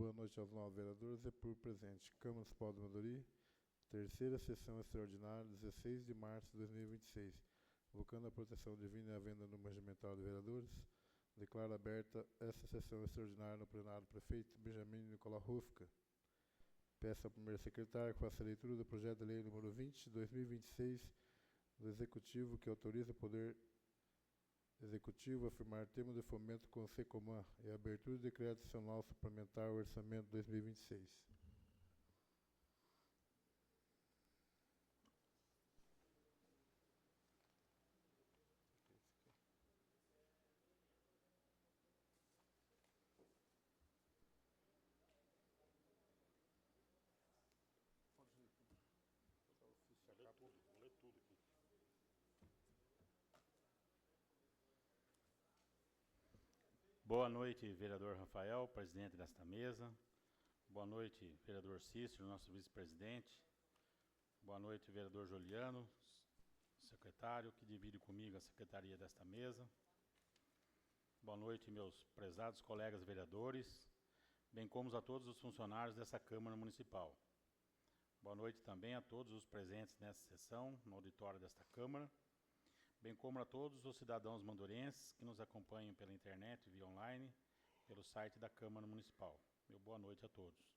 boa noite aos novos vereadores e por presente. Câmara Municipal de Manduri, terceira sessão extraordinária, 16 de março de 2026. Invocando a proteção divina e a venda no regimental de vereadores, declaro aberta esta sessão extraordinária no plenário do prefeito Benjamin Nicolau Rufka. Peço ao primeiro secretário que faça a leitura do projeto de lei número 20 de 2026 do Executivo, que autoriza o Poder Executivo a firmar termo de fomento com o SECOMAN e a abertura de decreto adicional suplementar ao orçamento 2026. Vou ler tudo aqui. Boa noite, vereador Rafael, presidente desta mesa. Boa noite, vereador Cícero, nosso vice-presidente. Boa noite, vereador Juliano, secretário, que divide comigo a secretaria desta mesa. Boa noite, meus prezados colegas vereadores, bem como a todos os funcionários dessa Câmara Municipal. Boa noite também a todos os presentes nessa sessão, no auditório desta Câmara, bem como a todos os cidadãos mandurenses que nos acompanham pela internet, via online, pelo site da Câmara Municipal. Meu boa noite a todos.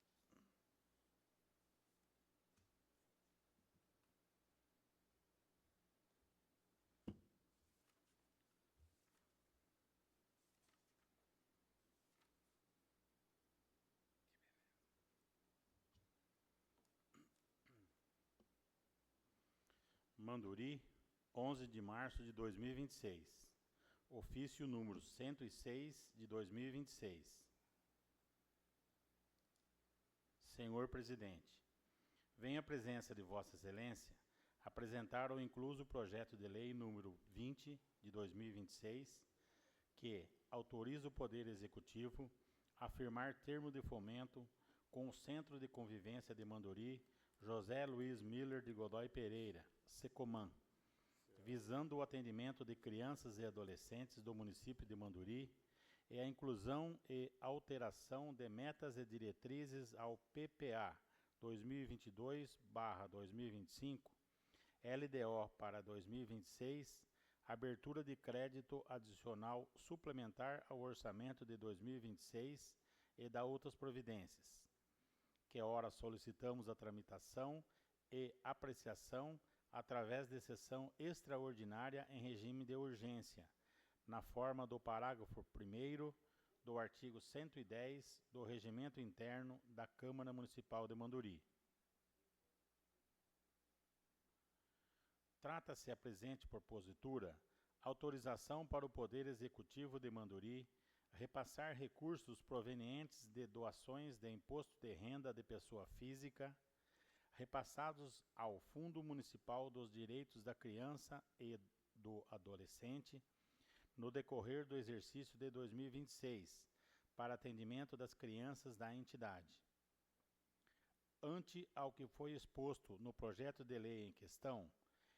Manduri, 11 de março de 2026. Ofício número 106 de 2026. Senhor Presidente, venho à presença de Vossa Excelência apresentar o incluso projeto de lei número 20 de 2026, que autoriza o Poder Executivo a firmar termo de fomento com o Centro de Convivência de Manduri, José Luiz Miller de Godoy Pereira, SECOMAN, visando o atendimento de crianças e adolescentes do município de Manduri e a inclusão e alteração de metas e diretrizes ao PPA 2022/2025, LDO para 2026, abertura de crédito adicional suplementar ao orçamento de 2026 e da outras providências, que ora solicitamos a tramitação e apreciação através de sessão extraordinária em regime de urgência, na forma do parágrafo 1º do artigo 110 do Regimento Interno da Câmara Municipal de Manduri. Trata-se a presente propositura autorização para o Poder Executivo de Manduri repassar recursos provenientes de doações de imposto de renda de pessoa física repassados ao Fundo Municipal dos Direitos da Criança e do Adolescente no decorrer do exercício de 2026 para atendimento das crianças da entidade. Ante ao que foi exposto no projeto de lei em questão,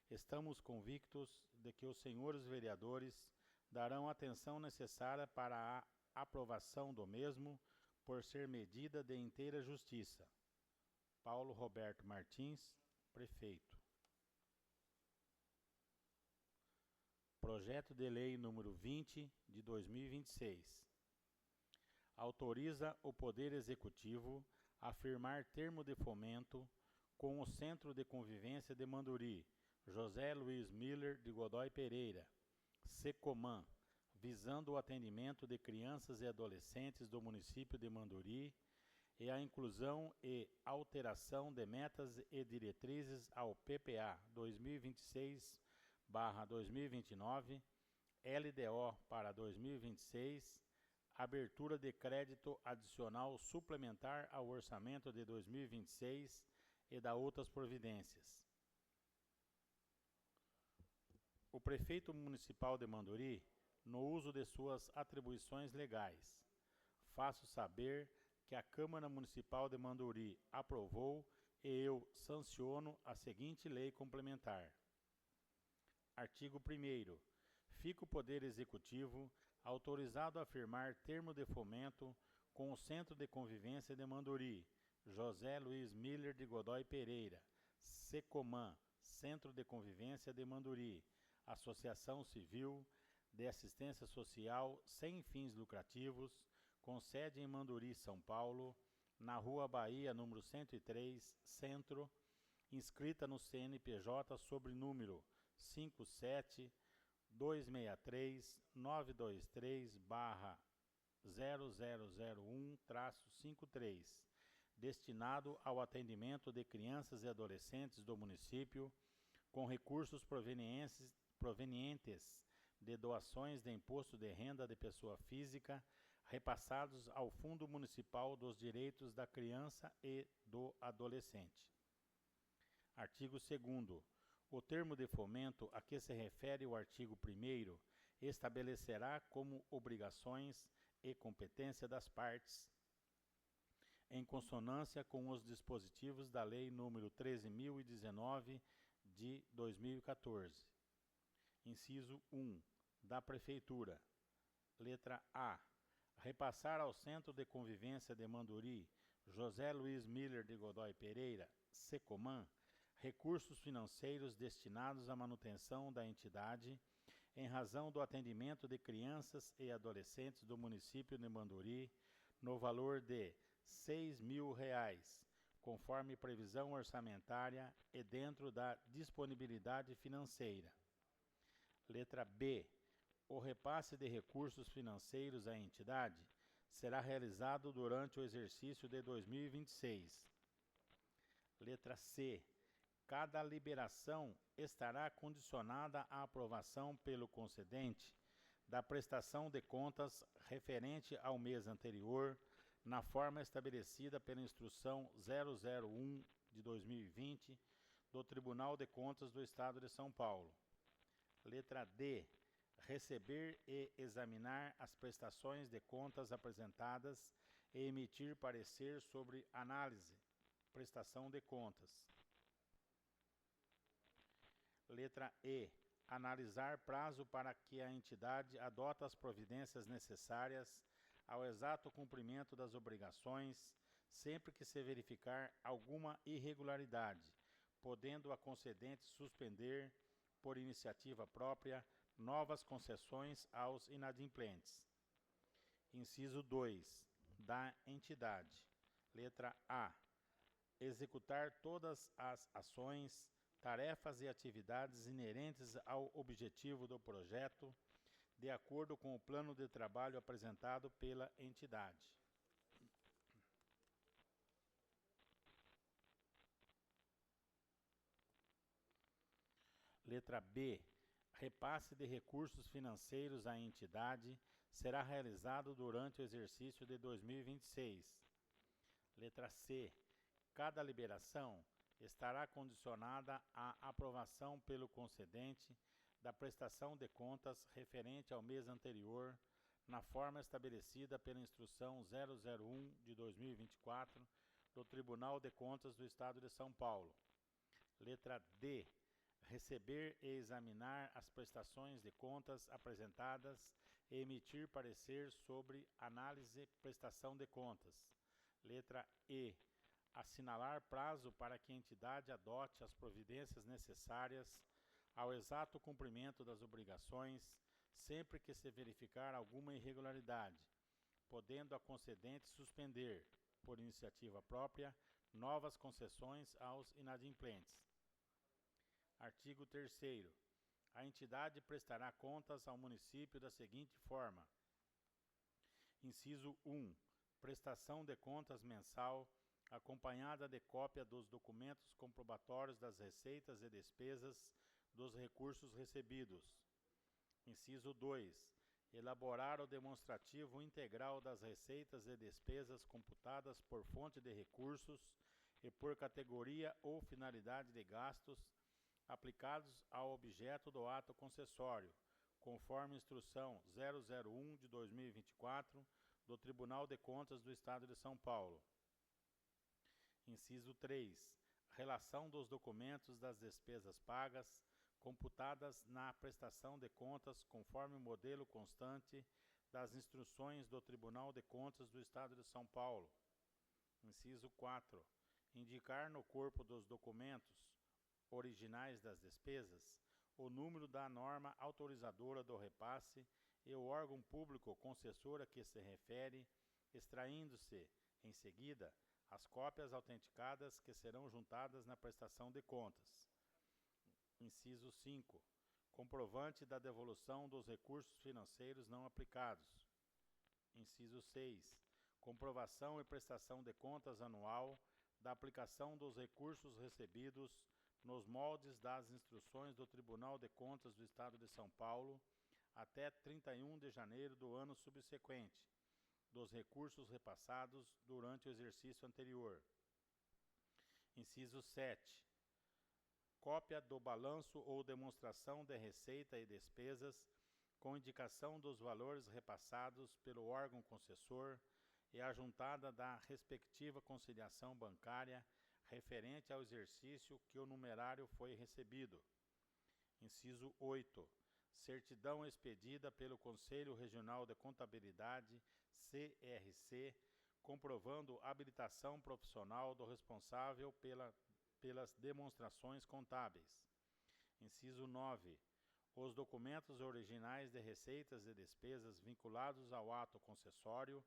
estamos convictos de que os senhores vereadores darão a atenção necessária para a aprovação do mesmo, por ser medida de inteira justiça. Paulo Roberto Martins, prefeito. Projeto de lei número 20 de 2026. Autoriza o Poder Executivo a firmar termo de fomento com o Centro de Convivência de Manduri, José Luiz Miller de Godoy Pereira, SECOMAN, visando o atendimento de crianças e adolescentes do município de Manduri e a inclusão e alteração de metas e diretrizes ao PPA 2026/2029, LDO para 2026, abertura de crédito adicional suplementar ao orçamento de 2026 e da outras providências. O prefeito municipal de Manduri, no uso de suas atribuições legais, faço saber que a Câmara Municipal de Manduri aprovou e eu sanciono a seguinte lei complementar. Artigo 1º. Fica o Poder Executivo autorizado a firmar termo de fomento com o Centro de Convivência de Manduri, José Luiz Miller de Godoy Pereira, SECOMAN, Centro de Convivência de Manduri, Associação Civil de Assistência Social sem fins lucrativos, com sede em Manduri, São Paulo, na Rua Bahia, número 103, Centro, inscrita no CNPJ sobre número 57-263-923/0001-53, destinado ao atendimento de crianças e adolescentes do município, com recursos provenientes de doações de imposto de renda de pessoa física, repassados ao Fundo Municipal dos Direitos da Criança e do Adolescente. Artigo 2º. O termo de fomento a que se refere o artigo 1º estabelecerá como obrigações e competência das partes, em consonância com os dispositivos da Lei nº 13.019, de 2014. Inciso 1. Da Prefeitura. Letra A. Repassar ao Centro de Convivência de Manduri, José Luiz Miller de Godoy Pereira, SECOMAN, recursos financeiros destinados à manutenção da entidade, em razão do atendimento de crianças e adolescentes do município de Manduri, no valor de R$ 6.000, conforme previsão orçamentária e dentro da disponibilidade financeira. Letra B. O repasse de recursos financeiros à entidade será realizado durante o exercício de 2026. Letra C. Cada liberação estará condicionada à aprovação pelo concedente da prestação de contas referente ao mês anterior, na forma estabelecida pela Instrução 001 de 2020 do Tribunal de Contas do Estado de São Paulo. Letra D. Receber e examinar as prestações de contas apresentadas e emitir parecer sobre análise, prestação de contas. Letra E. Analisar prazo para que a entidade adota as providências necessárias ao exato cumprimento das obrigações, sempre que se verificar alguma irregularidade, podendo a concedente suspender, por iniciativa própria, novas concessões aos inadimplentes. Inciso 2. Da entidade. Letra A. Executar todas as ações, tarefas e atividades inerentes ao objetivo do projeto, de acordo com o plano de trabalho apresentado pela entidade. Letra B. Repasse de recursos financeiros à entidade será realizado durante o exercício de 2026. Letra C. Cada liberação estará condicionada à aprovação pelo concedente da prestação de contas referente ao mês anterior, na forma estabelecida pela Instrução 001 de 2024 do Tribunal de Contas do Estado de São Paulo. Letra D. Receber e examinar as prestações de contas apresentadas e emitir parecer sobre análise prestação de contas. Letra E. Assinalar prazo para que a entidade adote as providências necessárias ao exato cumprimento das obrigações, sempre que se verificar alguma irregularidade, podendo a concedente suspender, por iniciativa própria, novas concessões aos inadimplentes. Artigo 3º. A entidade prestará contas ao município da seguinte forma. Inciso 1. Prestação de contas mensal, acompanhada de cópia dos documentos comprobatórios das receitas e despesas dos recursos recebidos. Inciso 2. Elaborar o demonstrativo integral das receitas e despesas computadas por fonte de recursos e por categoria ou finalidade de gastos aplicados ao objeto do ato concessório, conforme Instrução 001 de 2024 do Tribunal de Contas do Estado de São Paulo. Inciso 3. Relação dos documentos das despesas pagas, computadas na prestação de contas conforme o modelo constante das instruções do Tribunal de Contas do Estado de São Paulo. Inciso 4. Indicar no corpo dos documentos originais das despesas o número da norma autorizadora do repasse e o órgão público concessor a que se refere, extraindo-se, em seguida, as cópias autenticadas que serão juntadas na prestação de contas. Inciso 5. Comprovante da devolução dos recursos financeiros não aplicados. Inciso 6. Comprovação e prestação de contas anual da aplicação dos recursos recebidos nos moldes das instruções do Tribunal de Contas do Estado de São Paulo até 31 de janeiro do ano subsequente, dos recursos repassados durante o exercício anterior. Inciso 7. Cópia do balanço ou demonstração de receita e despesas com indicação dos valores repassados pelo órgão concessor e a juntada da respectiva conciliação bancária referente ao exercício que o numerário foi recebido. Inciso 8. Certidão expedida pelo Conselho Regional de Contabilidade, CRC, comprovando habilitação profissional do responsável pelas demonstrações contábeis. Inciso 9. Os documentos originais de receitas e despesas vinculados ao ato concessório,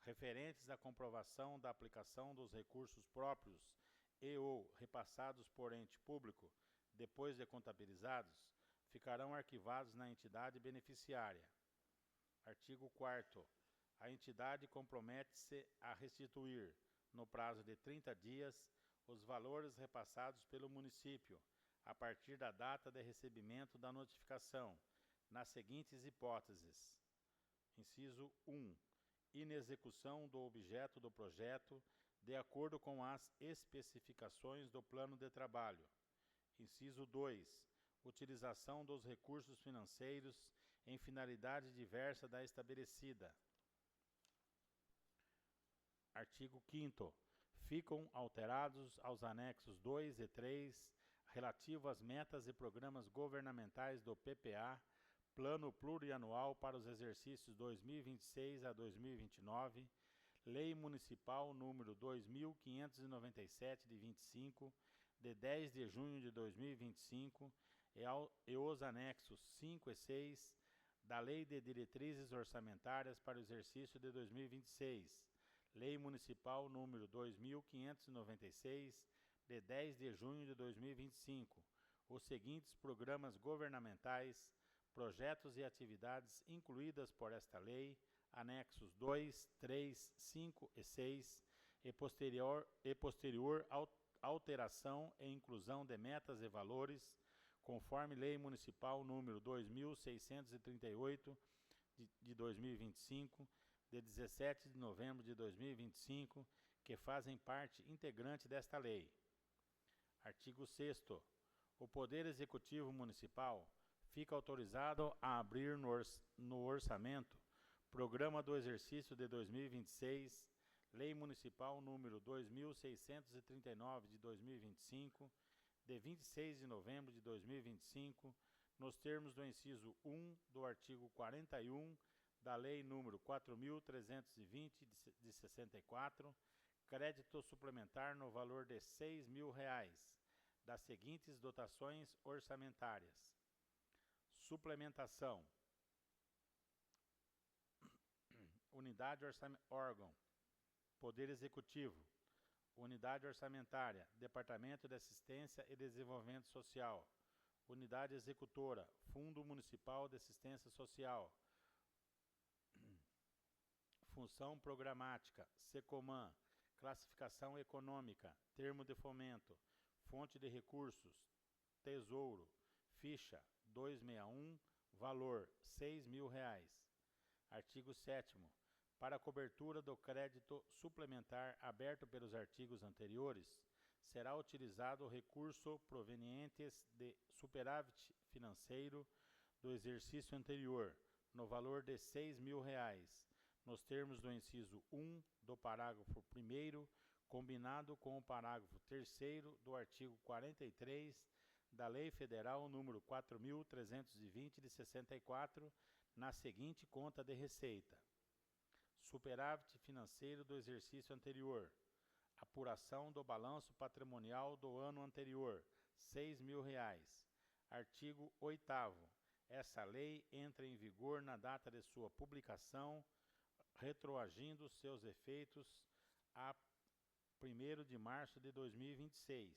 referentes à comprovação da aplicação dos recursos próprios e ou repassados por ente público, depois de contabilizados, ficarão arquivados na entidade beneficiária. Artigo 4º. A entidade compromete-se a restituir, no prazo de 30 dias, os valores repassados pelo município, a partir da data de recebimento da notificação, nas seguintes hipóteses. Inciso 1. Inexecução do objeto do projeto, de acordo com as especificações do plano de trabalho. Inciso 2. Utilização dos recursos financeiros em finalidade diversa da estabelecida. Artigo 5º. Ficam alterados aos anexos 2 e 3, relativo às metas e programas governamentais do PPA, Plano Plurianual para os exercícios 2026 a 2029, Lei Municipal número 2597 de 25, de 10 de junho de 2025, e os anexos 5 e 6 da Lei de Diretrizes Orçamentárias para o exercício de 2026, Lei Municipal número 2596, de 10 de junho de 2025, os seguintes programas governamentais, projetos e atividades incluídas por esta lei, anexos 2, 3, 5 e 6, e posterior alteração e inclusão de metas e valores, conforme Lei Municipal número 2638 de 2025, de 17 de novembro de 2025, que fazem parte integrante desta lei. Artigo 6º. O Poder Executivo Municipal fica autorizado a abrir no orçamento Programa do Exercício de 2026, Lei Municipal número 2639 de 2025, de 26 de novembro de 2025, nos termos do inciso 1 do artigo 41 da Lei número 4.320 de 64, crédito suplementar no valor de R$ 6.000, das seguintes dotações orçamentárias. Suplementação. Unidade órgão. Poder Executivo. Unidade orçamentária. Departamento de Assistência e Desenvolvimento Social. Unidade executora. Fundo Municipal de Assistência Social. Função programática. SECOMAN. Classificação econômica. Termo de fomento. Fonte de recursos. Tesouro. Ficha 261. Valor R$ 6.000. Artigo 7º. Para a cobertura do crédito suplementar aberto pelos artigos anteriores, será utilizado o recurso provenientes de superávit financeiro do exercício anterior, no valor de R$ 6.000, nos termos do inciso 1 do parágrafo 1º, combinado com o parágrafo 3º do artigo 43 da Lei Federal número 4.320 de 64, na seguinte conta de receita: superávit financeiro do exercício anterior, apuração do balanço patrimonial do ano anterior, R$ 6.000. Artigo 8º. Essa lei entra em vigor na data de sua publicação, retroagindo seus efeitos a 1º de março de 2026.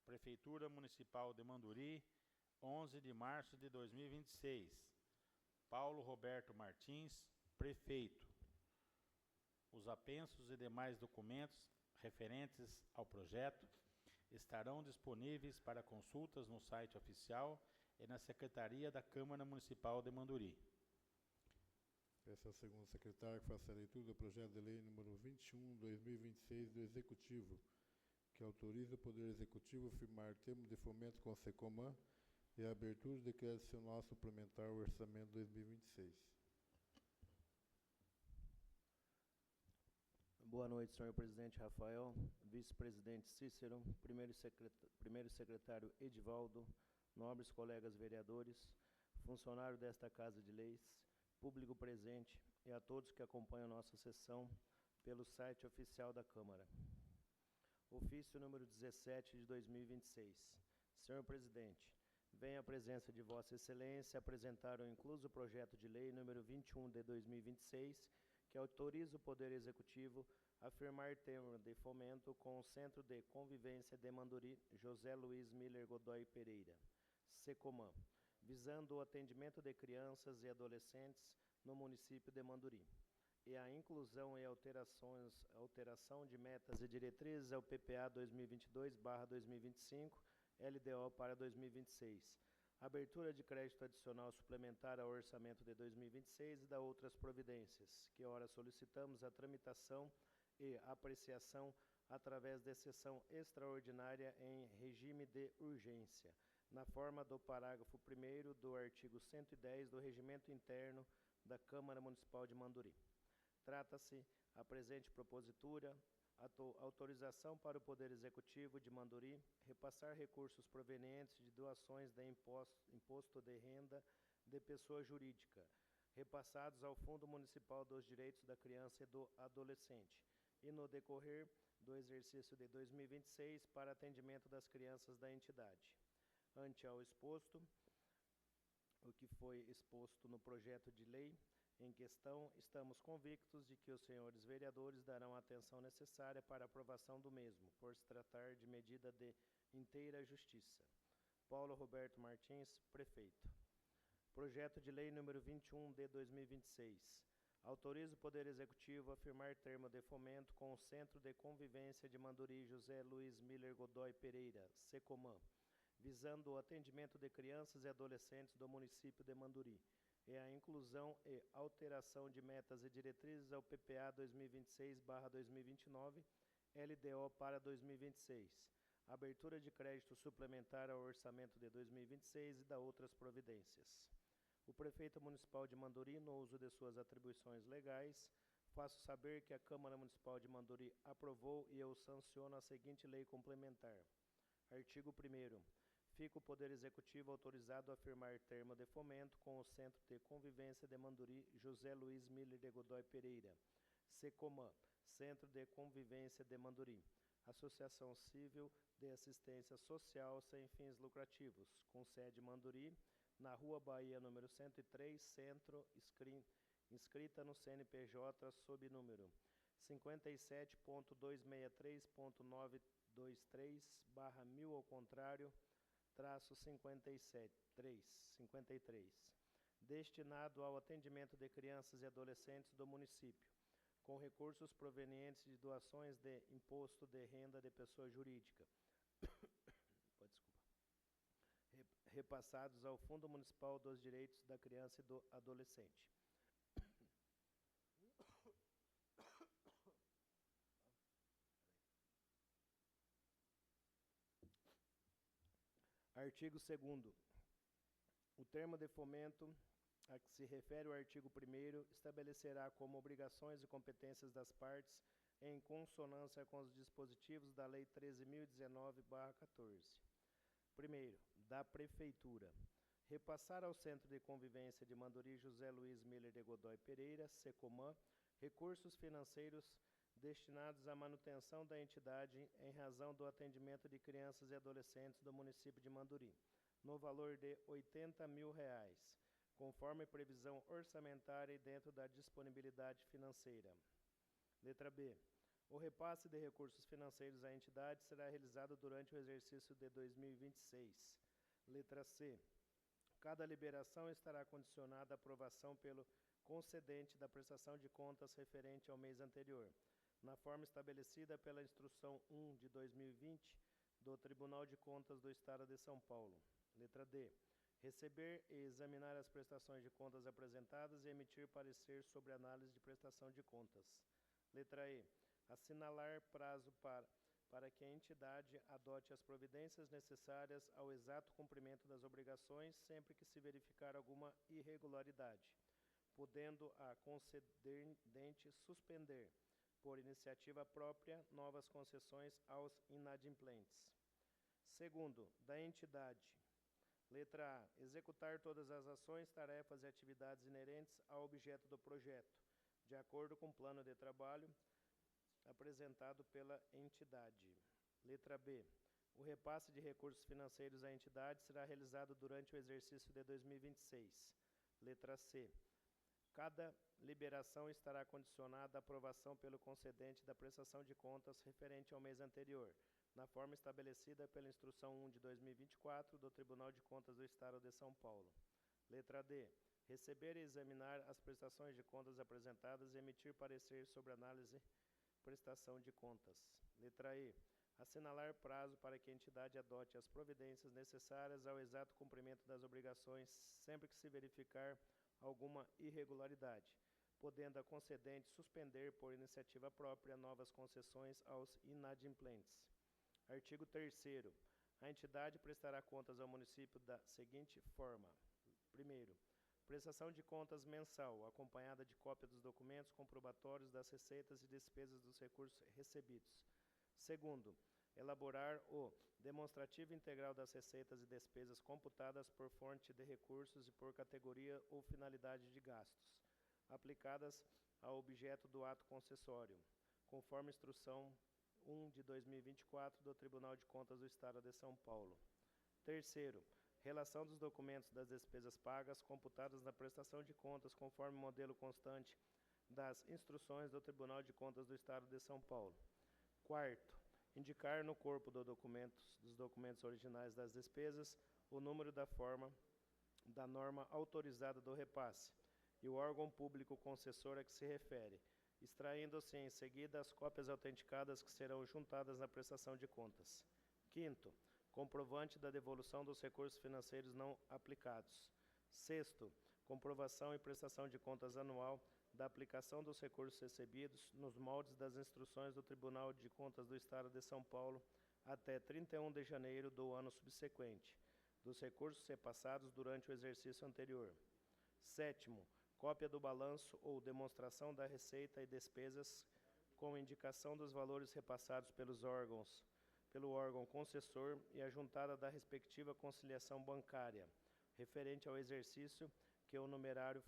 Prefeitura Municipal de Manduri, 11 de março de 2026. Paulo Roberto Martins, prefeito. Os apensos e demais documentos referentes ao projeto estarão disponíveis para consultas no site oficial e na Secretaria da Câmara Municipal de Manduri. Peço ao segundo secretário que faça a leitura do projeto de lei número 21/2026 do Executivo, que autoriza o Poder Executivo a firmar termo de fomento com a Secomã e a abertura de crédito adicional suplementar ao Orçamento 2026. Boa noite, senhor presidente Rafael, vice-presidente Cícero, primeiro secretário Edivaldo, nobres colegas vereadores, funcionário desta Casa de Leis, público presente e a todos que acompanham nossa sessão pelo site oficial da Câmara. Ofício número 17 de 2026. Senhor presidente, venho à presença de Vossa Excelência apresentar o incluso projeto de lei número 21 de 2026, que autoriza o Poder Executivo a firmar termo de fomento com o Centro de Convivência de Manduri, José Luiz Miller Godoy Pereira, Secomã, visando o atendimento de crianças e adolescentes no município de Manduri, e a inclusão e alteração de metas e diretrizes ao PPA 2022/2025, LDO para 2026, abertura de crédito adicional suplementar ao orçamento de 2026 e da outras providências, que ora solicitamos a tramitação e apreciação através de sessão extraordinária em regime de urgência, na forma do parágrafo 1º do artigo 110 do Regimento Interno da Câmara Municipal de Manduri. Trata-se a presente propositura, autorização para o Poder Executivo de Manduri repassar recursos provenientes de doações de imposto de renda de pessoa jurídica, repassados ao Fundo Municipal dos Direitos da Criança e do Adolescente, e no decorrer do exercício de 2026 para atendimento das crianças da entidade. Ante ao exposto, o que foi exposto no projeto de lei em questão, estamos convictos de que os senhores vereadores darão a atenção necessária para a aprovação do mesmo, por se tratar de medida de inteira justiça. Paulo Roberto Martins, prefeito. Projeto de lei número 21 de 2026. Autoriza o Poder Executivo a firmar termo de fomento com o Centro de Convivência de Manduri José Luiz Miller Godoy Pereira, Secomã, visando o atendimento de crianças e adolescentes do município de Manduri, e a inclusão e alteração de metas e diretrizes ao PPA 2026/2029, LDO para 2026, abertura de crédito suplementar ao orçamento de 2026 e da outras providências. O prefeito municipal de Manduri, no uso de suas atribuições legais, faço saber que a Câmara Municipal de Manduri aprovou e eu sanciono a seguinte lei complementar. Artigo 1º. Fica o Poder Executivo autorizado a firmar termo de fomento com o Centro de Convivência de Manduri José Luiz Miller de Godoy Pereira, Secomã, Centro de Convivência de Manduri, Associação Civil de Assistência Social sem fins lucrativos, com sede Manduri, na Rua Bahia, número 103, Centro, inscrita no CNPJ sob número 57.263.923/1000 ao contrário, traço 53, destinado ao atendimento de crianças e adolescentes do município, com recursos provenientes de doações de imposto de renda de pessoa jurídica, repassados ao Fundo Municipal dos Direitos da Criança e do Adolescente. Artigo 2º. O termo de fomento a que se refere o artigo 1º estabelecerá como obrigações e competências das partes, em consonância com os dispositivos da Lei 13.019/14. Primeiro, da Prefeitura. repassar ao Centro de Convivência de Manduri José Luiz Miller de Godoy Pereira, SECOMAN, recursos financeiros destinados à manutenção da entidade em razão do atendimento de crianças e adolescentes do município de Manduri, no valor de R$ 80 mil, conforme previsão orçamentária e dentro da disponibilidade financeira. Letra B. O repasse de recursos financeiros à entidade será realizado durante o exercício de 2026. Letra C. Cada liberação estará condicionada à aprovação pelo concedente da prestação de contas referente ao mês anterior, na forma estabelecida pela Instrução 1 de 2020 do Tribunal de Contas do Estado de São Paulo. Letra D. Receber e examinar as prestações de contas apresentadas e emitir parecer sobre análise de prestação de contas. Letra E. Assinalar prazo para que a entidade adote as providências necessárias ao exato cumprimento das obrigações sempre que se verificar alguma irregularidade, podendo a concedente suspender, por iniciativa própria, novas concessões aos inadimplentes. Segundo, da entidade. Letra A. Executar todas as ações, tarefas e atividades inerentes ao objeto do projeto, de acordo com o plano de trabalho apresentado pela entidade. Letra B. O repasse de recursos financeiros à entidade será realizado durante o exercício de 2026. Letra C. Cada liberação estará condicionada à aprovação pelo concedente da prestação de contas referente ao mês anterior, na forma estabelecida pela Instrução 1 de 2024 do Tribunal de Contas do Estado de São Paulo. Letra D. Receber e examinar as prestações de contas apresentadas e emitir parecer sobre análise prestação de contas. Letra E. Assinalar prazo para que a entidade adote as providências necessárias ao exato cumprimento das obrigações sempre que se verificar alguma irregularidade, podendo a concedente suspender por iniciativa própria novas concessões aos inadimplentes. Artigo 3º. A entidade prestará contas ao município da seguinte forma. Primeiro, prestação de contas mensal, acompanhada de cópia dos documentos comprobatórios das receitas e despesas dos recursos recebidos. Segundo, elaborar o demonstrativo integral das receitas e despesas computadas por fonte de recursos e por categoria ou finalidade de gastos, aplicadas ao objeto do ato concessório, conforme Instrução 1 de 2024 do Tribunal de Contas do Estado de São Paulo. Terceiro, relação dos documentos das despesas pagas computadas na prestação de contas conforme modelo constante das instruções do Tribunal de Contas do Estado de São Paulo. Quarto, indicar no corpo dos documentos originais das despesas o número da norma autorizada do repasse e o órgão público concessor a que se refere, extraindo-se em seguida as cópias autenticadas que serão juntadas na prestação de contas. Quinto, comprovante da devolução dos recursos financeiros não aplicados. Sexto, comprovação e prestação de contas anual da aplicação dos recursos recebidos nos moldes das instruções do Tribunal de Contas do Estado de São Paulo até 31 de janeiro do ano subsequente, dos recursos repassados durante o exercício anterior. Sétimo, cópia do balanço ou demonstração da receita e despesas com indicação dos valores repassados pelo órgão concessor e a juntada da respectiva conciliação bancária, referente ao exercício que o numerário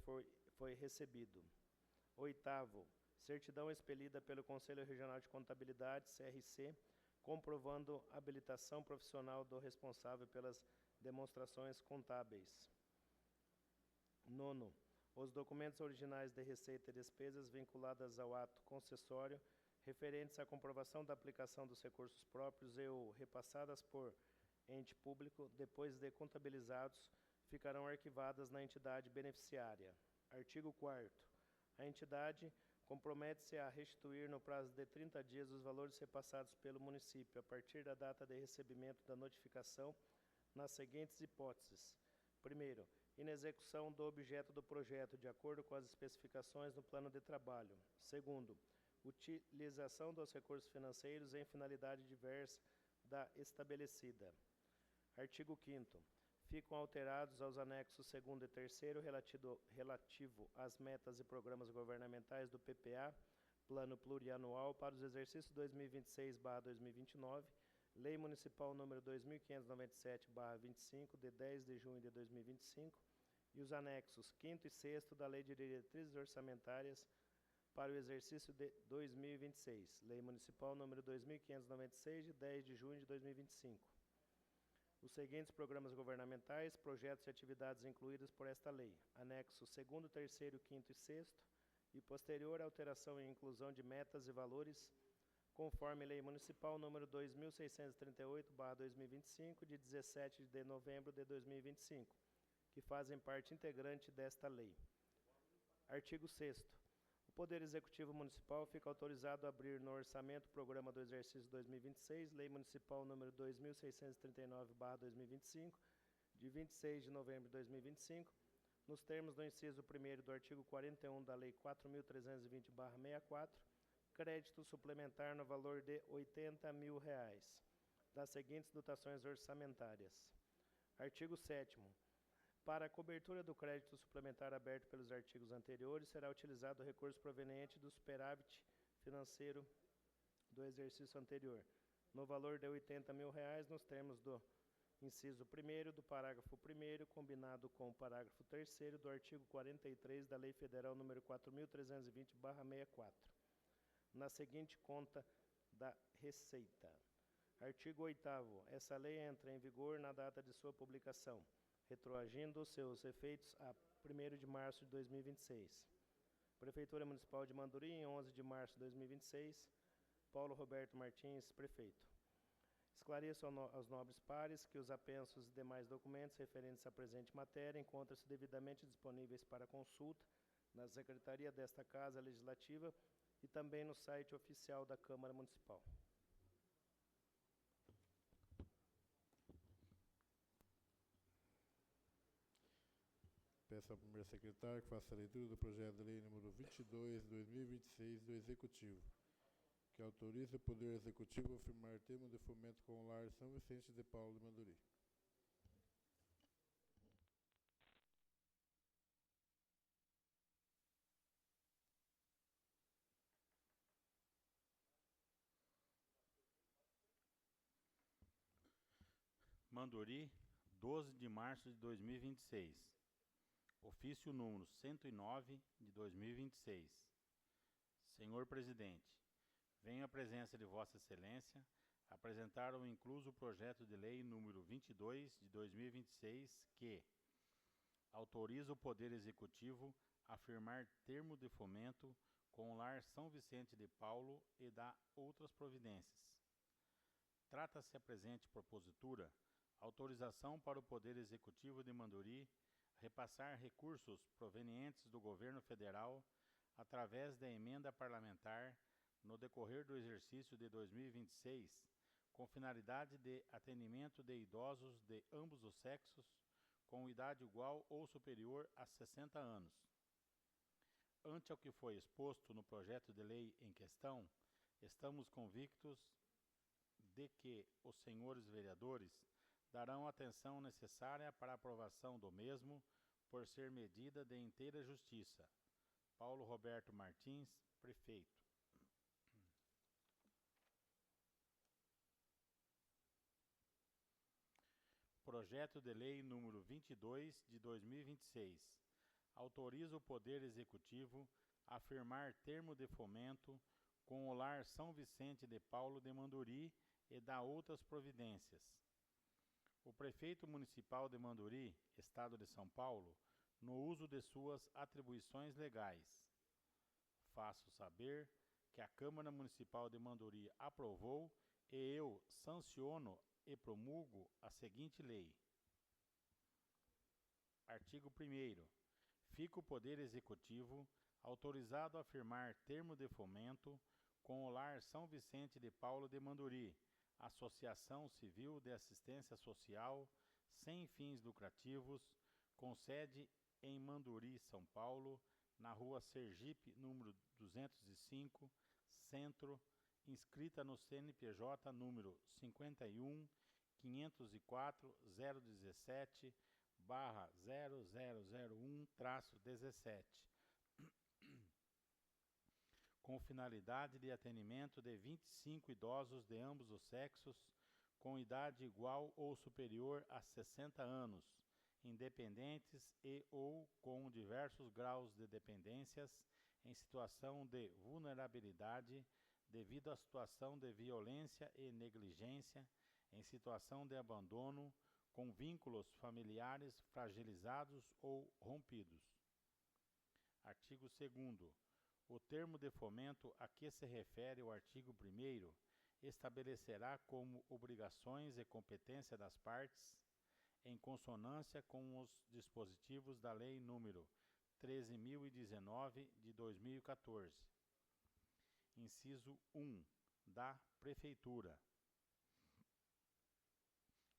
foi recebido. Oitavo, certidão expelida pelo Conselho Regional de Contabilidade, CRC, comprovando habilitação profissional do responsável pelas demonstrações contábeis. Nono, os documentos originais de receita e despesas vinculadas ao ato concessório, referentes à comprovação da aplicação dos recursos próprios e ou repassadas por ente público, depois de contabilizados, ficarão arquivadas na entidade beneficiária. Artigo 4º. A entidade compromete-se a restituir no prazo de 30 dias os valores repassados pelo município a partir da data de recebimento da notificação nas seguintes hipóteses. Primeiro, inexecução do objeto do projeto de acordo com as especificações no plano de trabalho. Segundo, utilização dos recursos financeiros em finalidade diversa da estabelecida. Artigo 5º. Ficam alterados aos anexos 2º e 3º relativo às metas e programas governamentais do PPA, Plano Plurianual para os exercícios 2026/2029, Lei Municipal número 2597/25, de 10 de junho de 2025, e os anexos 5º e 6º da Lei de Diretrizes Orçamentárias para o exercício de 2026. Lei Municipal número 2596, de 10 de junho de 2025. Os seguintes programas governamentais, projetos e atividades incluídos por esta lei: anexo 2º, 3º, 5º e 6º, e posterior alteração e inclusão de metas e valores, conforme Lei Municipal número 2638/2025, de 17 de novembro de 2025, que fazem parte integrante desta lei. Artigo 6º. O Poder Executivo Municipal fica autorizado a abrir no orçamento programa do exercício 2026, Lei Municipal número 2639/2025, de 26 de novembro de 2025, nos termos do inciso 1º do artigo 41 da Lei 4.320/64, crédito suplementar no valor de R$ 80 mil, das seguintes dotações orçamentárias. Artigo 7º. Para a cobertura do crédito suplementar aberto pelos artigos anteriores, será utilizado o recurso proveniente do superávit financeiro do exercício anterior, no valor de R$ 80 mil, nos termos do inciso 1º do parágrafo 1º, combinado com o parágrafo 3º do artigo 43 da Lei Federal nº 4.320/64, na seguinte conta da Receita. Artigo 8º. Essa lei entra em vigor na data de sua publicação, retroagindo seus efeitos a 1º de março de 2026. Prefeitura Municipal de Manduri, em 11 de março de 2026. Paulo Roberto Martins, prefeito. Esclareço aos nobres pares que os apensos e demais documentos referentes à presente matéria encontram-se devidamente disponíveis para consulta na Secretaria desta Casa Legislativa e também no site oficial da Câmara Municipal. Peço ao primeiro secretário que faça a leitura do projeto de lei número 22/2026 do Executivo, que autoriza o Poder Executivo a firmar termo de fomento com o Lar São Vicente de Paulo de Manduri. Manduri, 12 de março de 2026. Ofício número 109 de 2026. Senhor Presidente, venho à presença de Vossa Excelência apresentar o incluso projeto de lei número 22 de 2026 que autoriza o Poder Executivo a firmar termo de fomento com o Lar São Vicente de Paulo e dá outras providências. Trata-se a presente propositura autorização para o Poder Executivo de Manduri repassar recursos provenientes do Governo Federal através da emenda parlamentar no decorrer do exercício de 2026, com finalidade de atendimento de idosos de ambos os sexos com idade igual ou superior a 60 anos. Ante ao que foi exposto no projeto de lei em questão, estamos convictos de que os senhores vereadores darão a atenção necessária para a aprovação do mesmo, por ser medida de inteira justiça. Paulo Roberto Martins, prefeito. Projeto de lei número 22 de 2026. Autoriza o Poder Executivo a firmar termo de fomento com o Lar São Vicente de Paulo de Manduri e dá outras providências. O prefeito municipal de Manduri, Estado de São Paulo, no uso de suas atribuições legais, faço saber que a Câmara Municipal de Manduri aprovou e eu sanciono e promulgo a seguinte lei. Artigo 1º. Fica o Poder Executivo autorizado a firmar termo de fomento com o Lar São Vicente de Paulo de Manduri, Associação Civil de Assistência Social, sem fins lucrativos, com sede em Manduri, São Paulo, na rua Sergipe, número 205, Centro, inscrita no CNPJ número 51.504.017/0001-17, com finalidade de atendimento de 25 idosos de ambos os sexos com idade igual ou superior a 60 anos, independentes e ou com diversos graus de dependências em situação de vulnerabilidade devido à situação de violência e negligência, em situação de abandono, com vínculos familiares fragilizados ou rompidos. Artigo 2º. O termo de fomento a que se refere o artigo 1º estabelecerá como obrigações e competência das partes, em consonância com os dispositivos da Lei nº 13.019, de 2014. Inciso 1. Da Prefeitura.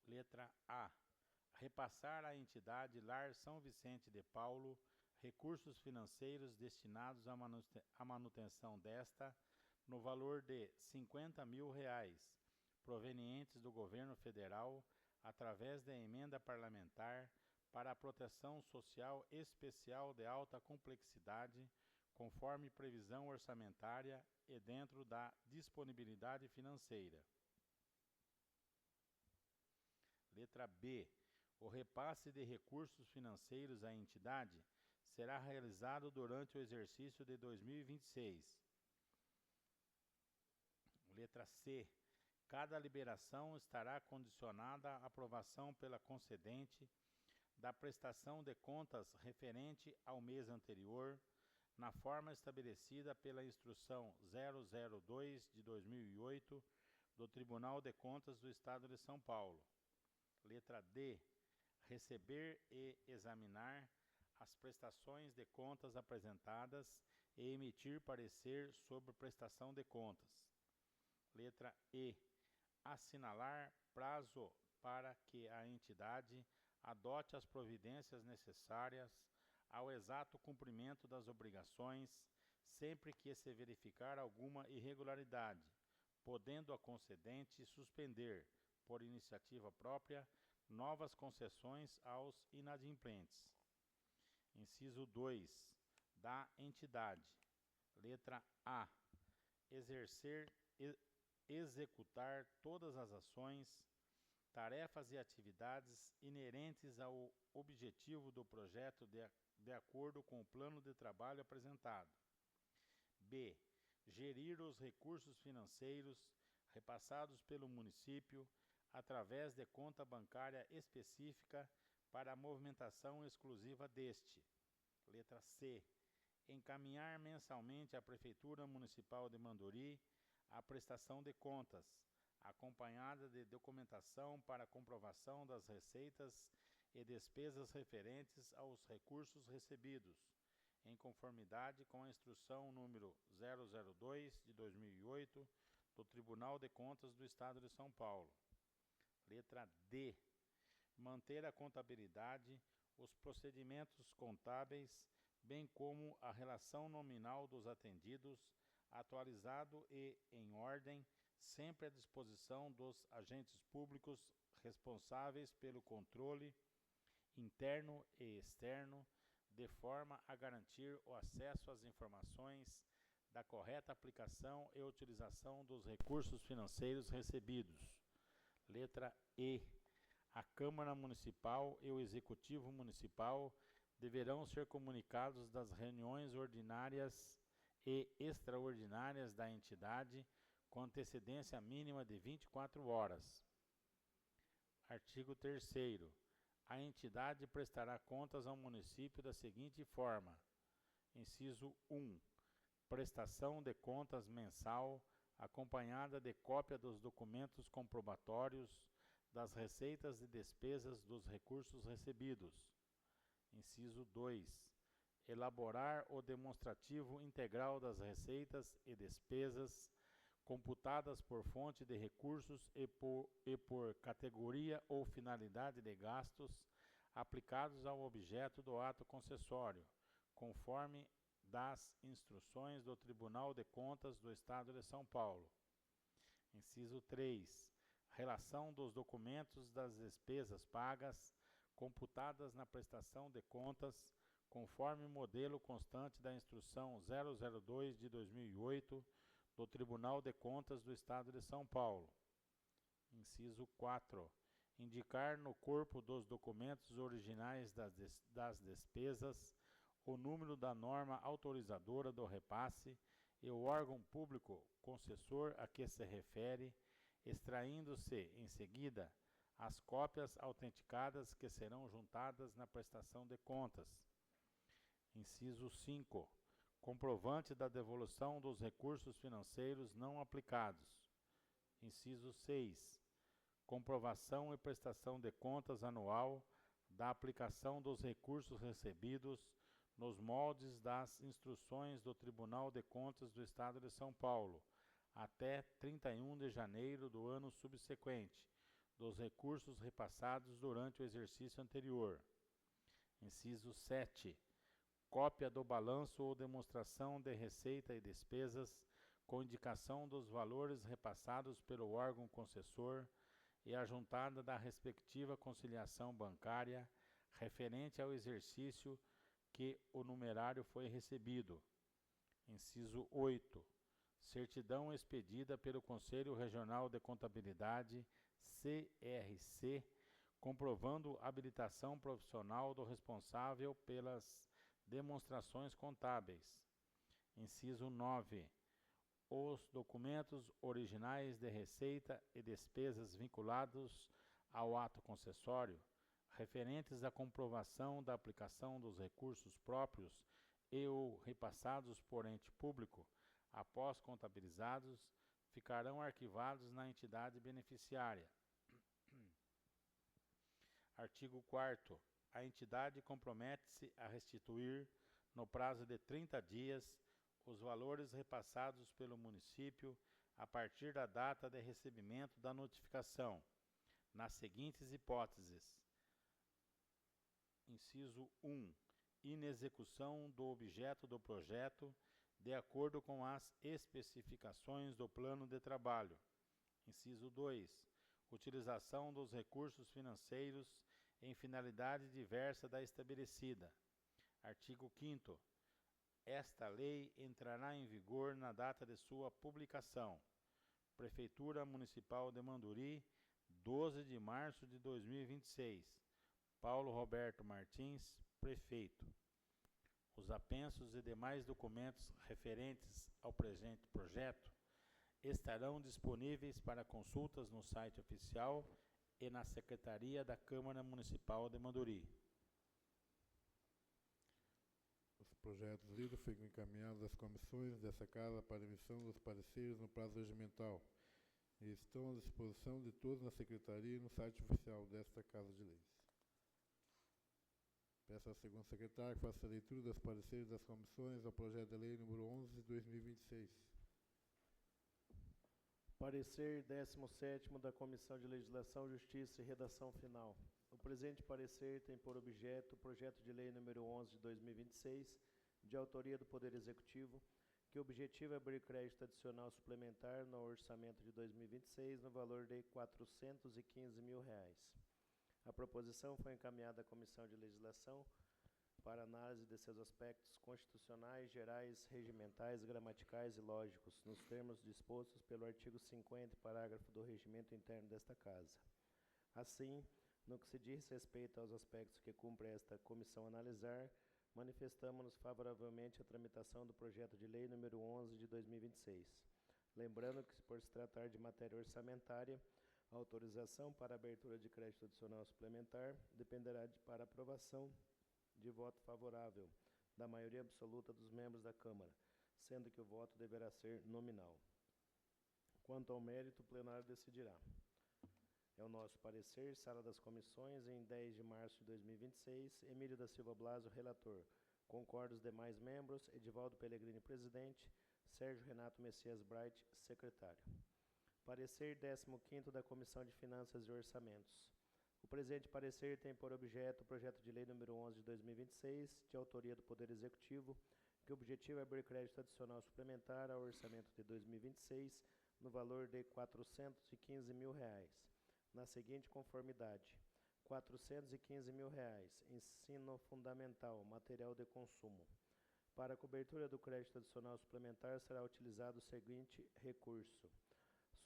Letra A. Repassar à entidade Lar São Vicente de Paulo recursos financeiros destinados à manutenção desta no valor de R$ 50.000, provenientes do Governo Federal, através da emenda parlamentar para a proteção social especial de alta complexidade, conforme previsão orçamentária e dentro da disponibilidade financeira. Letra B. O repasse de recursos financeiros à entidade será realizado durante o exercício de 2026. Letra C. Cada liberação estará condicionada à aprovação pela concedente da prestação de contas referente ao mês anterior, na forma estabelecida pela Instrução 002 de 2008 do Tribunal de Contas do Estado de São Paulo. Letra D. Receber e examinar as prestações de contas apresentadas e emitir parecer sobre prestação de contas. Letra E. Assinalar prazo para que a entidade adote as providências necessárias ao exato cumprimento das obrigações, sempre que se verificar alguma irregularidade, podendo a concedente suspender, por iniciativa própria, novas concessões aos inadimplentes. Inciso 2. Da entidade. Letra A. Executar todas as ações, tarefas e atividades inerentes ao objetivo do projeto de acordo com o plano de trabalho apresentado. B. Gerir os recursos financeiros repassados pelo município através de conta bancária específica para a movimentação exclusiva deste. Letra C. Encaminhar mensalmente à Prefeitura Municipal de Mandori a prestação de contas, acompanhada de documentação para comprovação das receitas e despesas referentes aos recursos recebidos, em conformidade com a Instrução número 002 de 2008 do Tribunal de Contas do Estado de São Paulo. Letra D. Manter a contabilidade, os procedimentos contábeis, bem como a relação nominal dos atendidos, atualizado e em ordem, sempre à disposição dos agentes públicos responsáveis pelo controle interno e externo, de forma a garantir o acesso às informações da correta aplicação e utilização dos recursos financeiros recebidos. Letra E. A Câmara Municipal e o Executivo Municipal deverão ser comunicados das reuniões ordinárias e extraordinárias da entidade com antecedência mínima de 24 horas. Artigo 3º. A entidade prestará contas ao município da seguinte forma. Inciso 1. Prestação de contas mensal, acompanhada de cópia dos documentos comprobatórios das receitas e despesas dos recursos recebidos. Inciso 2. Elaborar o demonstrativo integral das receitas e despesas computadas por fonte de recursos e por categoria ou finalidade de gastos aplicados ao objeto do ato concessório, conforme das instruções do Tribunal de Contas do Estado de São Paulo. Inciso 3. Relação dos documentos das despesas pagas computadas na prestação de contas, conforme modelo constante da Instrução 002 de 2008 do Tribunal de Contas do Estado de São Paulo. Inciso 4. Indicar no corpo dos documentos originais das despesas o número da norma autorizadora do repasse e o órgão público concessor a que se refere, extraindo-se, em seguida, as cópias autenticadas que serão juntadas na prestação de contas. Inciso 5. Comprovante da devolução dos recursos financeiros não aplicados. Inciso 6. Comprovação e prestação de contas anual da aplicação dos recursos recebidos nos moldes das instruções do Tribunal de Contas do Estado de São Paulo, até 31 de janeiro do ano subsequente, dos recursos repassados durante o exercício anterior. Inciso 7. Cópia do balanço ou demonstração de receita e despesas, com indicação dos valores repassados pelo órgão concessor e a juntada da respectiva conciliação bancária referente ao exercício que o numerário foi recebido. Inciso 8. Certidão expedida pelo Conselho Regional de Contabilidade, CRC, comprovando habilitação profissional do responsável pelas demonstrações contábeis. Inciso 9. Os documentos originais de receita e despesas vinculados ao ato concessório, referentes à comprovação da aplicação dos recursos próprios e ou repassados por ente público, após contabilizados, ficarão arquivados na entidade beneficiária. Artigo 4º. A entidade compromete-se a restituir, no prazo de 30 dias, os valores repassados pelo município a partir da data de recebimento da notificação, nas seguintes hipóteses. Inciso 1. Inexecução do objeto do projeto de acordo com as especificações do plano de trabalho. Inciso 2. Utilização dos recursos financeiros em finalidade diversa da estabelecida. Artigo 5º. Esta lei entrará em vigor na data de sua publicação. Prefeitura Municipal de Manduri, 12 de março de 2026. Paulo Roberto Martins, prefeito. Os apensos e demais documentos referentes ao presente projeto estarão disponíveis para consultas no site oficial e na Secretaria da Câmara Municipal de Manduri. Os projetos lidos ficam encaminhados às comissões dessa Casa para emissão dos pareceres no prazo regimental e estão à disposição de todos na Secretaria e no site oficial desta Casa de Leis. Peço ao segundo secretário que faça a leitura dos pareceres das comissões ao projeto de lei número 11 de 2026. Parecer 17º da Comissão de Legislação, Justiça e Redação Final. O presente parecer tem por objeto o projeto de lei número 11 de 2026, de autoria do Poder Executivo, que objetiva abrir crédito adicional suplementar no orçamento de 2026 no valor de R$ 415 mil. A proposição foi encaminhada à Comissão de Legislação para análise de seus aspectos constitucionais, gerais, regimentais, gramaticais e lógicos, nos termos dispostos pelo artigo 50, parágrafo do Regimento Interno desta Casa. Assim, no que se diz respeito aos aspectos que cumpre esta comissão analisar, manifestamos-nos favoravelmente à tramitação do projeto de lei número 11 de 2026. Lembrando que, por se tratar de matéria orçamentária, a autorização para abertura de crédito adicional suplementar dependerá para aprovação de voto favorável da maioria absoluta dos membros da Câmara, sendo que o voto deverá ser nominal. Quanto ao mérito, o plenário decidirá. É o nosso parecer, Sala das Comissões, em 10 de março de 2026, Emílio da Silva Blasio, relator. Concordo os demais membros, Edivaldo Pellegrini, presidente, Sérgio Renato Messias Bright, secretário. Parecer 15º da Comissão de Finanças e Orçamentos. O presente parecer tem por objeto o projeto de lei número 11 de 2026, de autoria do Poder Executivo, que o objetivo é abrir crédito adicional suplementar ao orçamento de 2026 no valor de R$ 415 mil, na seguinte conformidade: R$ 415 mil, ensino fundamental, material de consumo. Para a cobertura do crédito adicional suplementar será utilizado o seguinte recurso: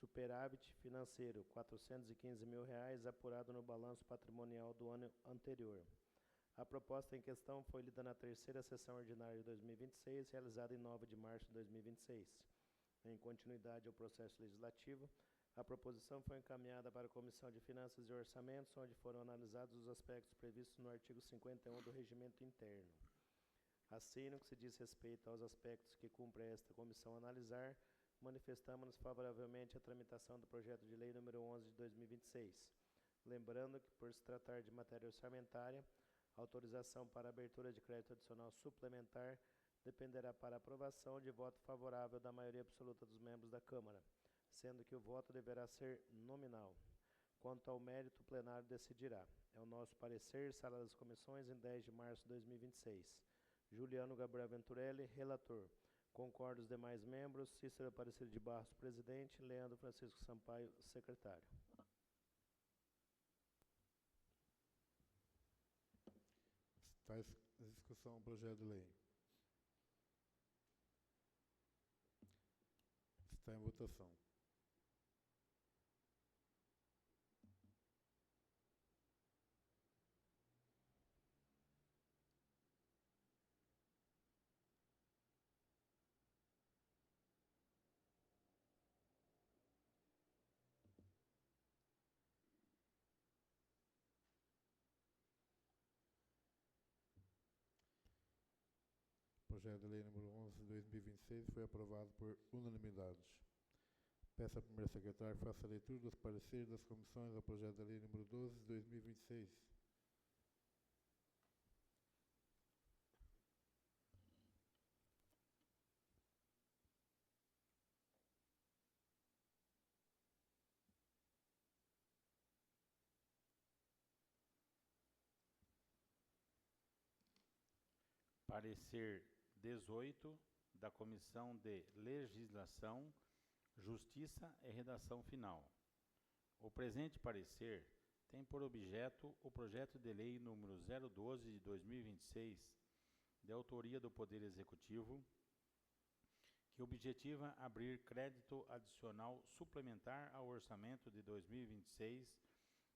Superávit financeiro, R$ 415 mil, apurado no balanço patrimonial do ano anterior. A proposta em questão foi lida na terceira sessão ordinária de 2026, realizada em 9 de março de 2026. Em continuidade ao processo legislativo, a proposição foi encaminhada para a Comissão de Finanças e Orçamentos, onde foram analisados os aspectos previstos no artigo 51 do Regimento Interno. Assim, no que se diz respeito aos aspectos que cumpre esta comissão analisar, manifestamos-nos favoravelmente à tramitação do projeto de lei número 11 de 2026. Lembrando que, por se tratar de matéria orçamentária, a autorização para abertura de crédito adicional suplementar dependerá para aprovação de voto favorável da maioria absoluta dos membros da Câmara, sendo que o voto deverá ser nominal. Quanto ao mérito, o plenário decidirá. É o nosso parecer, Sala das Comissões, em 10 de março de 2026. Juliano Gabriel Venturelli, relator. Concordo os demais membros. Cícero Aparecido de Barros, presidente. Leandro Francisco Sampaio, secretário. Está em discussão o projeto de lei. Está em votação. O projeto de lei número 11 de 2026 foi aprovado por unanimidade. Peço ao primeiro secretário que faça a leitura dos pareceres das comissões ao projeto de lei número 12 de 2026. Parecer 18 da Comissão de Legislação, Justiça e Redação Final. O presente parecer tem por objeto o projeto de lei número 012 de 2026, de autoria do Poder Executivo, que objetiva abrir crédito adicional suplementar ao orçamento de 2026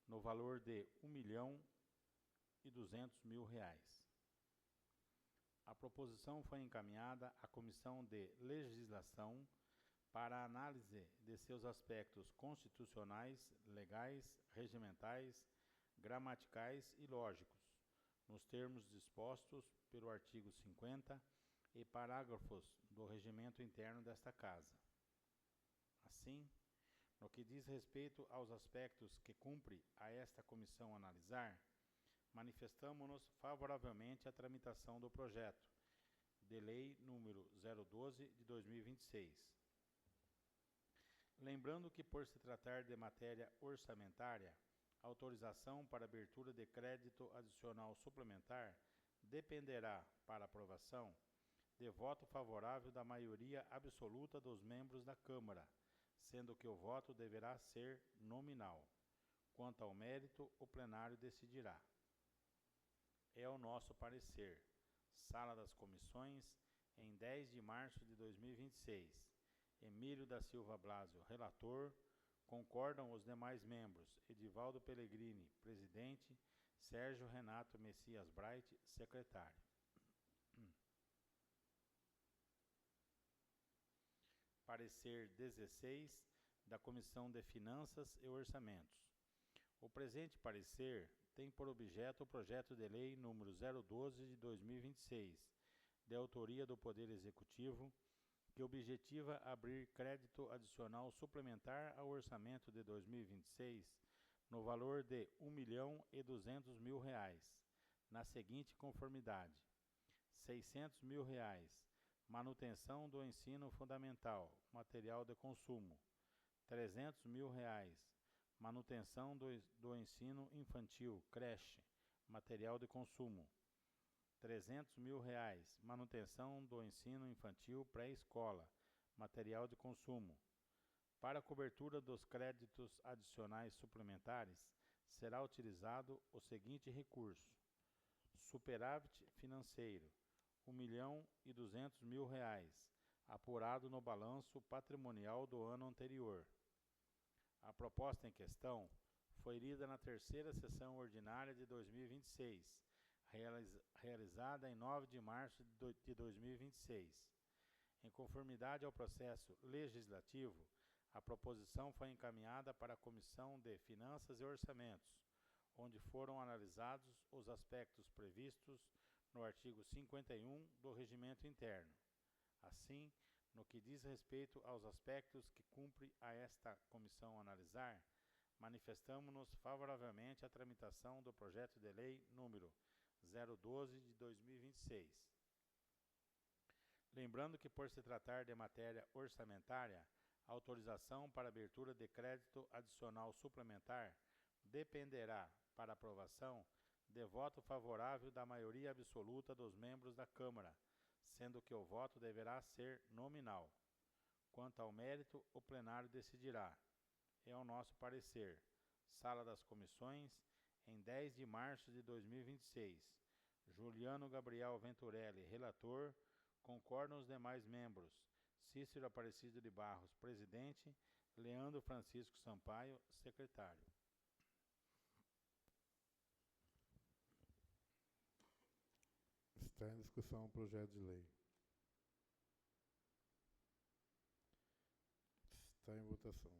no valor de R$ 1.200.000. A proposição foi encaminhada à Comissão de Legislação para análise de seus aspectos constitucionais, legais, regimentais, gramaticais e lógicos, nos termos dispostos pelo artigo 50 e parágrafos do regimento interno desta Casa. Assim, no que diz respeito aos aspectos que cumpre a esta comissão analisar, manifestamo-nos favoravelmente à tramitação do projeto de lei número 012 de 2026. Lembrando que, por se tratar de matéria orçamentária, a autorização para abertura de crédito adicional suplementar dependerá, para aprovação, de voto favorável da maioria absoluta dos membros da Câmara, sendo que o voto deverá ser nominal. Quanto ao mérito, o plenário decidirá. É o nosso parecer. Sala das Comissões, em 10 de março de 2026. Emílio da Silva Blasio, relator. Concordam os demais membros. Edivaldo Pellegrini, presidente. Sérgio Renato Messias Bright, secretário. Parecer 16 da Comissão de Finanças e Orçamentos. O presente parecer tem por objeto o projeto de lei número 012 de 2026, de autoria do Poder Executivo, que objetiva abrir crédito adicional suplementar ao orçamento de 2026 no valor de R$ 1.200.000, na seguinte conformidade: R$ 600.000, manutenção do ensino fundamental, material de consumo; R$ 300.000, manutenção do ensino infantil, creche, material de consumo; R$ 300.000, manutenção do ensino infantil pré-escola, material de consumo. Para a cobertura dos créditos adicionais suplementares, será utilizado o seguinte recurso: superávit financeiro, R$ 1.200.000, apurado no balanço patrimonial do ano anterior. A proposta em questão foi lida na terceira sessão ordinária de 2026, realizada em 9 de março de 2026. Em conformidade ao processo legislativo, a proposição foi encaminhada para a Comissão de Finanças e Orçamentos, onde foram analisados os aspectos previstos no artigo 51 do Regimento Interno. Assim, no que diz respeito aos aspectos que cumpre a esta comissão analisar, manifestamo-nos favoravelmente à tramitação do projeto de lei número 012 de 2026. Lembrando que, por se tratar de matéria orçamentária, a autorização para abertura de crédito adicional suplementar dependerá, para aprovação, de voto favorável da maioria absoluta dos membros da Câmara, sendo que o voto deverá ser nominal. Quanto ao mérito, o plenário decidirá. É o nosso parecer. Sala das Comissões, em 10 de março de 2026. Juliano Gabriel Venturelli, relator. Concordam os demais membros. Cícero Aparecido de Barros, presidente. Leandro Francisco Sampaio, secretário. Está em discussão o projeto de lei. Está em votação.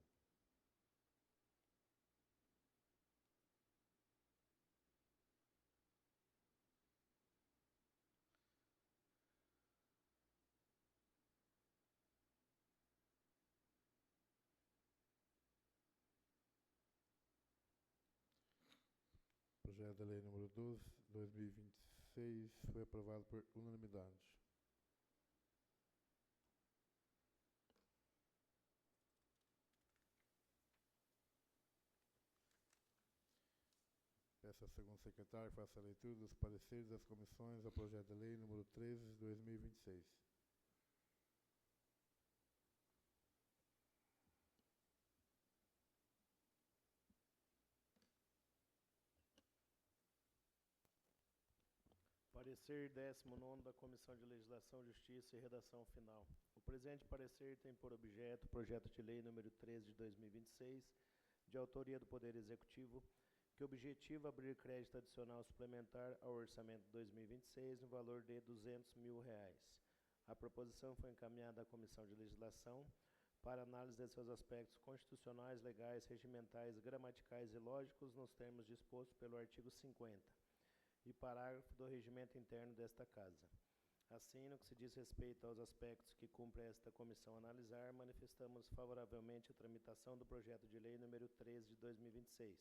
Projeto de lei número 12, 2026, foi aprovado por unanimidade. Peço ao segundo secretário que faça a leitura dos pareceres das comissões ao projeto de lei número 13, 2026. Parecer 19º da Comissão de Legislação, Justiça e Redação Final. O presente parecer tem por objeto o projeto de lei número 13 de 2026, de autoria do Poder Executivo, que objetiva abrir crédito adicional suplementar ao orçamento de 2026 no valor de R$ 200 mil. A proposição foi encaminhada à Comissão de Legislação para análise de seus aspectos constitucionais, legais, regimentais, gramaticais e lógicos nos termos dispostos pelo artigo 50 e parágrafo do regimento interno desta Casa. Assim, no que se diz respeito aos aspectos que cumpre esta comissão analisar, manifestamos favoravelmente a tramitação do projeto de lei número 13 de 2026.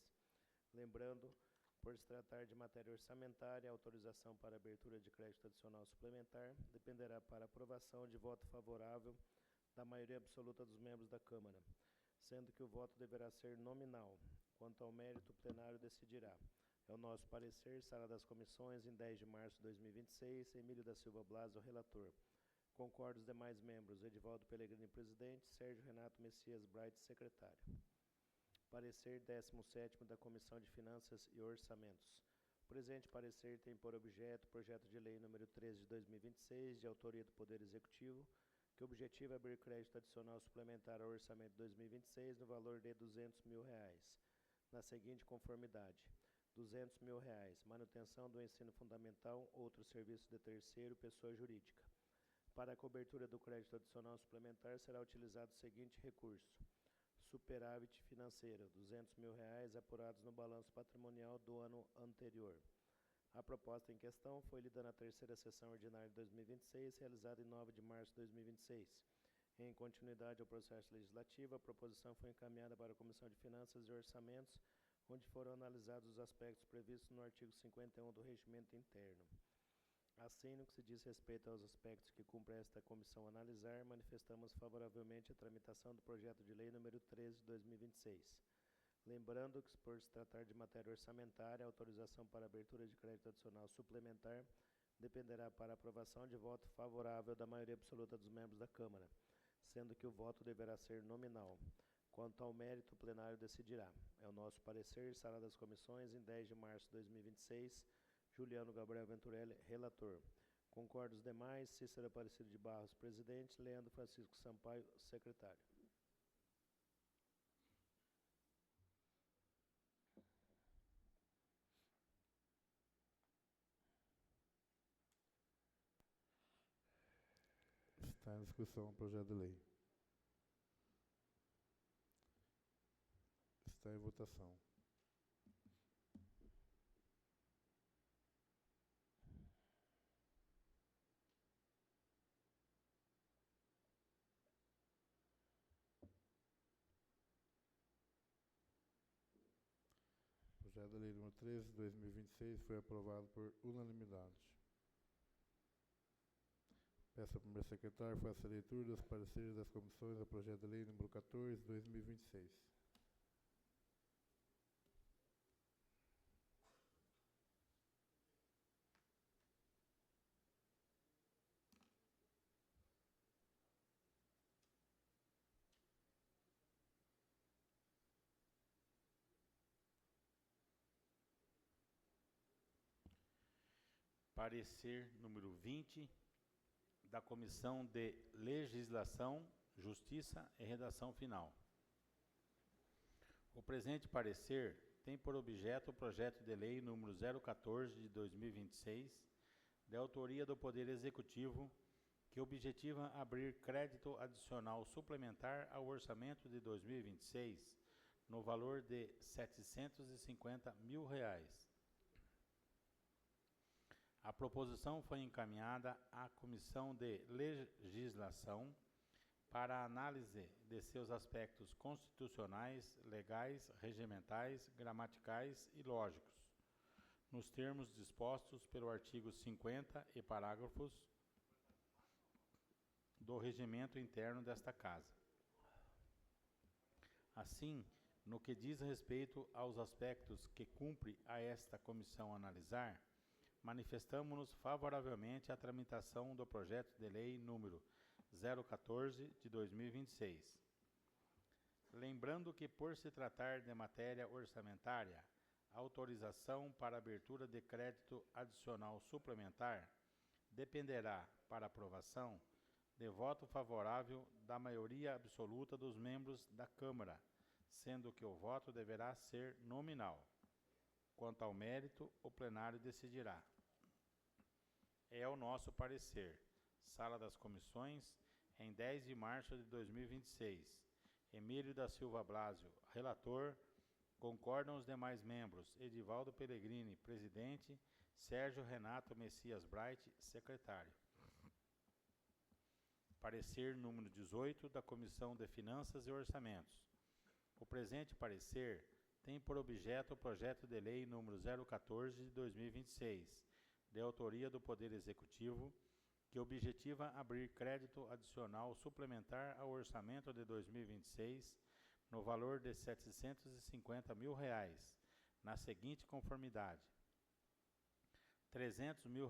Lembrando, por se tratar de matéria orçamentária, a autorização para abertura de crédito adicional suplementar dependerá para aprovação de voto favorável da maioria absoluta dos membros da Câmara, sendo que o voto deverá ser nominal. Quanto ao mérito, o plenário decidirá. É o nosso parecer, Sala das Comissões, em 10 de março de 2026, Emílio da Silva Blas, o relator. Concordo os demais membros, Edivaldo Pellegrini, presidente, Sérgio Renato Messias Bright, secretário. Parecer 17º da Comissão de Finanças e Orçamentos. O presente parecer tem por objeto o projeto de lei número 13 de 2026, de autoria do Poder Executivo, que objetiva abrir crédito adicional suplementar ao orçamento de 2026 no valor de R$ 200 mil, na seguinte conformidade. R$ 200 mil, manutenção do ensino fundamental, outros serviços de terceiro, pessoa jurídica. Para a cobertura do crédito adicional suplementar será utilizado o seguinte recurso. Superávit financeiro, R$ 200 mil apurados no balanço patrimonial do ano anterior. A proposta em questão foi lida na terceira sessão ordinária de 2026, realizada em 9 de março de 2026. Em continuidade ao processo legislativo, a proposição foi encaminhada para a Comissão de Finanças e Orçamentos, onde foram analisados os aspectos previstos no artigo 51 do Regimento Interno. Assim, no que se diz respeito aos aspectos que cumpre esta comissão analisar, manifestamos favoravelmente a tramitação do projeto de lei número 13 de 2026. Lembrando que, por se tratar de matéria orçamentária, a autorização para abertura de crédito adicional suplementar dependerá para aprovação de voto favorável da maioria absoluta dos membros da Câmara, sendo que o voto deverá ser nominal. Quanto ao mérito, o plenário decidirá. É o nosso parecer, Sala das Comissões, em 10 de março de 2026, Juliano Gabriel Venturelli, relator. Concordo os demais, Cícero Aparecido de Barros, presidente, Leandro Francisco Sampaio, secretário. Está em discussão o projeto de lei. Está em votação. O projeto de lei número 13 de 2026 foi aprovado por unanimidade. Peço ao primeiro secretário faça a leitura dos pareceres das comissões do projeto de lei número 14 de 2026. Parecer número 20 da Comissão de Legislação, Justiça e Redação Final. O presente parecer tem por objeto o projeto de lei número 014 de 2026, de autoria do Poder Executivo, que objetiva abrir crédito adicional suplementar ao orçamento de 2026 no valor de R$ 750 mil. A proposição foi encaminhada à Comissão de Legislação para análise de seus aspectos constitucionais, legais, regimentais, gramaticais e lógicos, nos termos dispostos pelo artigo 50 e parágrafos do regimento interno desta Casa. Assim, no que diz respeito aos aspectos que cumpre a esta comissão analisar, manifestamos-nos favoravelmente à tramitação do projeto de lei número 014 de 2026. Lembrando que, por se tratar de matéria orçamentária, a autorização para abertura de crédito adicional suplementar dependerá, para aprovação, de voto favorável da maioria absoluta dos membros da Câmara, sendo que o voto deverá ser nominal. Quanto ao mérito, o plenário decidirá. É o nosso parecer. Sala das Comissões, em 10 de março de 2026. Emílio da Silva Blásio, relator. Concordam os demais membros. Edivaldo Pellegrini, presidente. Sérgio Renato Messias Bright, secretário. Parecer número 18 da Comissão de Finanças e Orçamentos. O presente parecer tem por objeto o projeto de lei número 014 de 2026, de autoria do Poder Executivo, que objetiva abrir crédito adicional suplementar ao orçamento de 2026 no valor de R$ 750 mil, na seguinte conformidade: R$ 300 mil,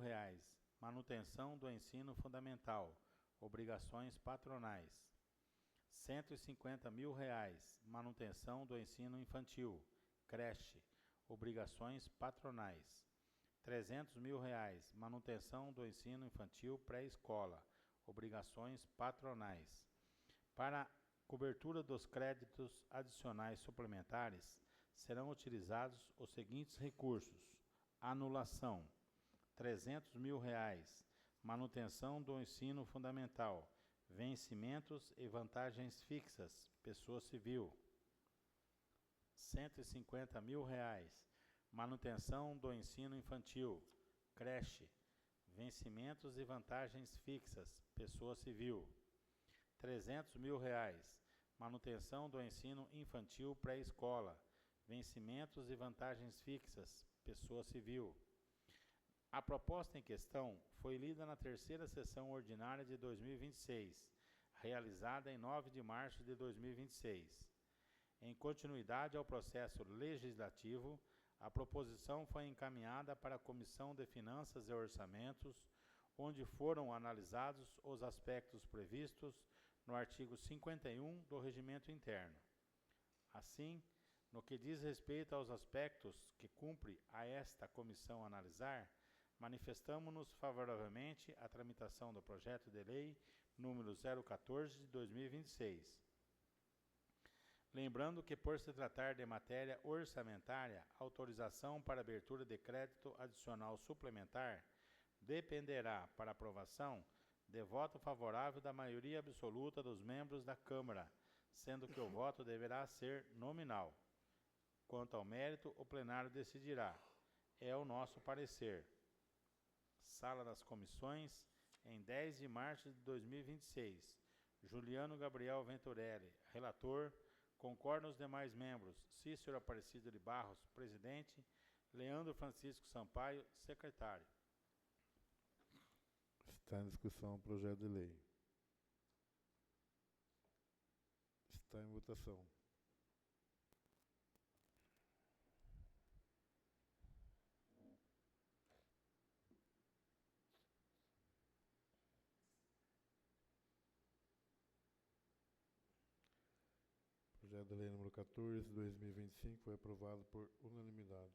manutenção do ensino fundamental, obrigações patronais; R$ 150 mil, manutenção do ensino infantil, creche, obrigações patronais; R$ 300 mil, manutenção do ensino infantil pré-escola, obrigações patronais. Para cobertura dos créditos adicionais suplementares, serão utilizados os seguintes recursos: anulação, R$ 300 mil, manutenção do ensino fundamental, vencimentos e vantagens fixas, pessoa civil; R$ 150 mil, manutenção do ensino infantil, creche, vencimentos e vantagens fixas, pessoa civil; R$ 300 mil, manutenção do ensino infantil pré-escola, vencimentos e vantagens fixas, pessoa civil. A proposta em questão foi lida na terceira sessão ordinária de 2026, realizada em 9 de março de 2026. Em continuidade ao processo legislativo, a proposição foi encaminhada para a Comissão de Finanças e Orçamentos, onde foram analisados os aspectos previstos no artigo 51 do Regimento Interno. Assim, no que diz respeito aos aspectos que cumpre a esta comissão analisar, manifestamo-nos favoravelmente à tramitação do projeto de lei número 014 de 2026. Lembrando que, por se tratar de matéria orçamentária, a autorização para abertura de crédito adicional suplementar dependerá, para aprovação, de voto favorável da maioria absoluta dos membros da Câmara, sendo que o voto deverá ser nominal. Quanto ao mérito, o plenário decidirá. É o nosso parecer. Sala das Comissões, em 10 de março de 2026. Juliano Gabriel Venturelli, relator. Concordam os demais membros. Cícero Aparecido de Barros, presidente. Leandro Francisco Sampaio, secretário. Está em discussão o projeto de lei. Está em votação. O projeto de lei número 14, 2025, foi aprovado por unanimidade.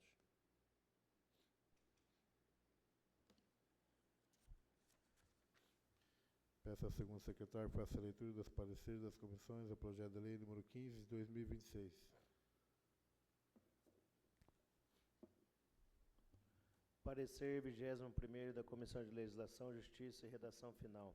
Peço ao segundo secretário que faça a leitura dos pareceres das comissões ao projeto de lei número 15, de 2026. Parecer 21º da Comissão de Legislação, Justiça e Redação Final.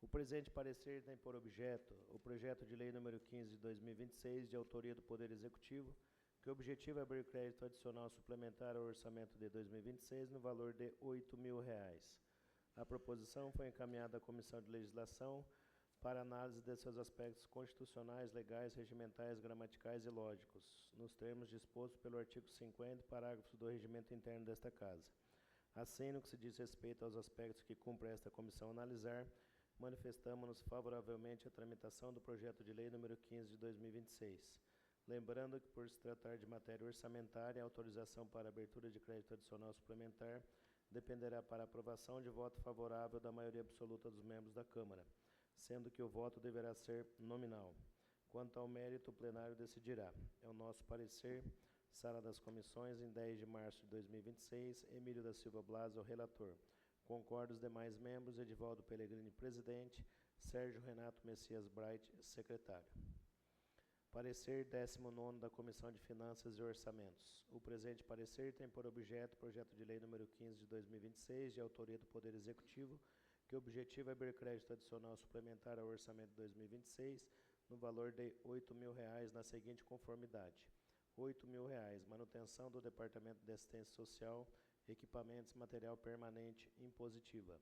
O presente parecer tem por objeto o projeto de lei número 15 de 2026, de autoria do Poder Executivo, que objetiva abrir crédito adicional suplementar ao orçamento de 2026 no valor de R$ 8.000. A proposição foi encaminhada à Comissão de Legislação para análise de seus aspectos constitucionais, legais, regimentais, gramaticais e lógicos, nos termos dispostos pelo artigo 50, parágrafo do Regimento Interno desta Casa. Assim, no que se diz respeito aos aspectos que cumpre esta comissão analisar, manifestamos-nos favoravelmente à tramitação do projeto de lei número 15 de 2026. Lembrando que, por se tratar de matéria orçamentária, a autorização para abertura de crédito adicional suplementar dependerá para aprovação de voto favorável da maioria absoluta dos membros da Câmara, sendo que o voto deverá ser nominal. Quanto ao mérito, o plenário decidirá. É o nosso parecer. Sala das Comissões, em 10 de março de 2026. Emílio da Silva Blas, o relator. Concordo os demais membros. Edivaldo Pellegrini, presidente. Sérgio Renato Messias Bright, secretário. Parecer 19º da Comissão de Finanças e Orçamentos. O presente parecer tem por objeto o projeto de lei número 15 de 2026, de autoria do Poder Executivo, que objetiva abrir crédito adicional suplementar ao orçamento de 2026 no valor de R$ 8.000 na seguinte conformidade. R$ 8.000, manutenção do Departamento de Assistência Social, equipamentos, material permanente, impositiva.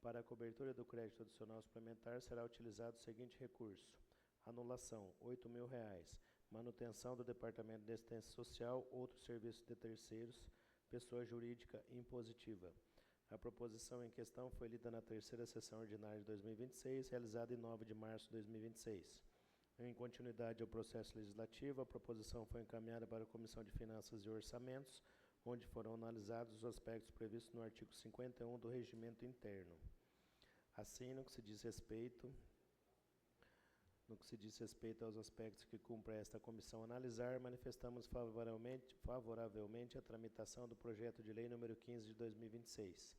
Para a cobertura do crédito adicional suplementar será utilizado o seguinte recurso. Anulação, R$ 8.000. Manutenção do Departamento de Assistência Social, outros serviços de terceiros, pessoa jurídica impositiva. A proposição em questão foi lida na terceira sessão ordinária de 2026, realizada em 9 de março de 2026. Em continuidade ao processo legislativo, a proposição foi encaminhada para a Comissão de Finanças e Orçamentos, onde foram analisados os aspectos previstos no artigo 51 do Regimento Interno. Assim, no que se diz respeito aos aspectos que cumpre esta comissão analisar, manifestamos favoravelmente a tramitação do projeto de lei número 15 de 2026.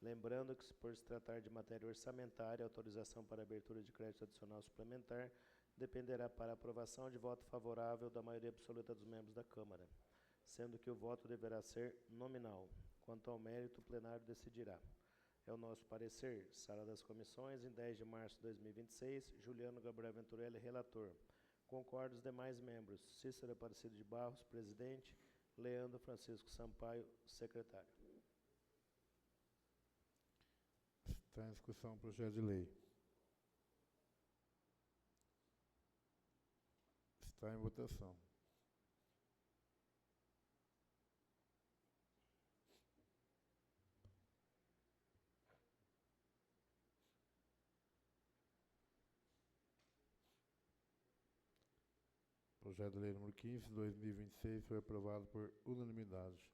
Lembrando que, por se tratar de matéria orçamentária, a autorização para abertura de crédito adicional suplementar dependerá para aprovação de voto favorável da maioria absoluta dos membros da Câmara, sendo que o voto deverá ser nominal. Quanto ao mérito, o plenário decidirá. É o nosso parecer. Sala das Comissões, em 10 de março de 2026. Juliano Gabriel Venturelli, relator. Concordo os demais membros. Cícero Aparecido de Barros, presidente. Leandro Francisco Sampaio, secretário. Está em discussão o projeto de lei. Está em votação. O projeto de lei número 15, de 2026, foi aprovado por unanimidade.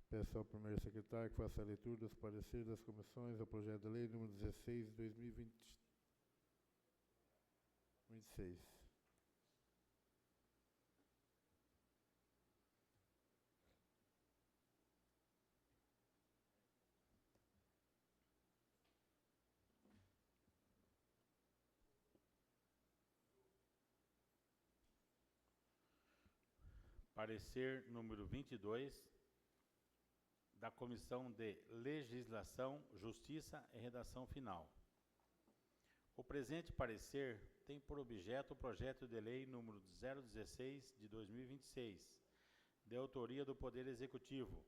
Peço ao primeiro secretário que faça a leitura dos pareceres das comissões ao projeto de lei número 16, de 2026. Parecer número 22 da Comissão de Legislação, Justiça e Redação Final. O presente parecer tem por objeto o projeto de lei número 016 de 2026, de autoria do Poder Executivo,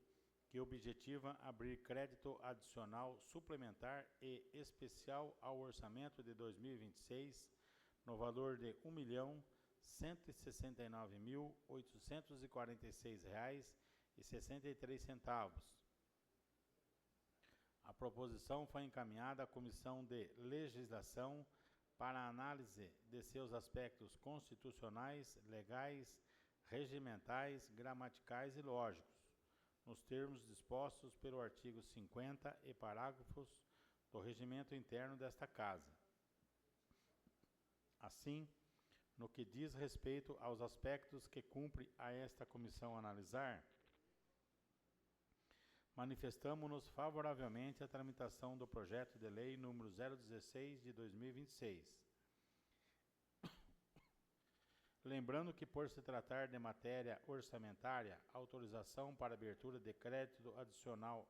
que objetiva abrir crédito adicional suplementar e especial ao orçamento de 2026, no valor de R$ 1.169.846,63. A proposição foi encaminhada à Comissão de Legislação para análise de seus aspectos constitucionais, legais, regimentais, gramaticais e lógicos, nos termos dispostos pelo artigo 50 e parágrafos do regimento interno desta Casa. Assim, no que diz respeito aos aspectos que cumpre a esta comissão analisar, manifestamo-nos favoravelmente à tramitação do projeto de lei número 016 de 2026. Lembrando que, por se tratar de matéria orçamentária, autorização para abertura de crédito adicional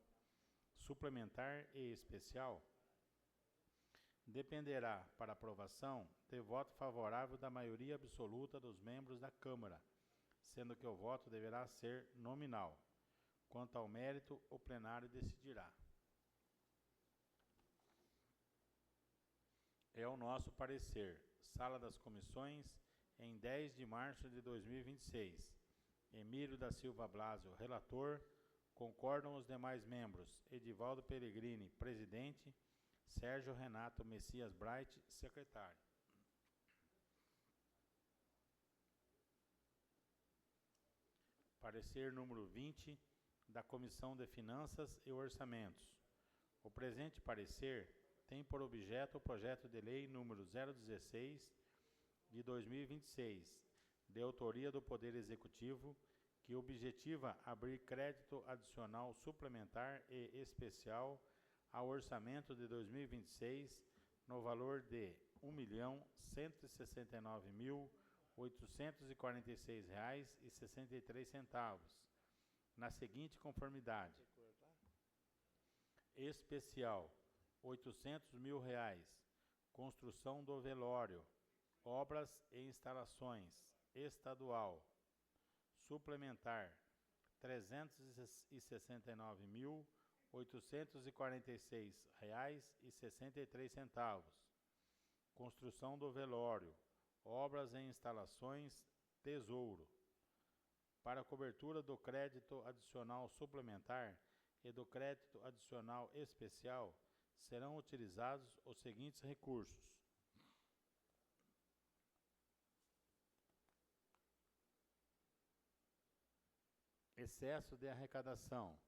suplementar e especial dependerá, para aprovação, de voto favorável da maioria absoluta dos membros da Câmara, sendo que o voto deverá ser nominal. Quanto ao mérito, o plenário decidirá. É o nosso parecer. Sala das Comissões, em 10 de março de 2026. Emílio da Silva Blasio, relator. Concordam os demais membros. Edivaldo Pellegrini, presidente. Sérgio Renato Messias Bright, secretário. Parecer número 20 da Comissão de Finanças e Orçamentos. O presente parecer tem por objeto o projeto de lei número 016 de 2026, de autoria do Poder Executivo, que objetiva abrir crédito adicional suplementar e especial ao orçamento de 2026 no valor de R$ 1.169.846,63, na seguinte conformidade: especial, R$ 800 mil, construção do velório, obras e instalações, estadual, suplementar, R$ 369.846,63, construção do velório, obras e instalações, tesouro. Para a cobertura do crédito adicional suplementar e do crédito adicional especial, serão utilizados os seguintes recursos: excesso de arrecadação,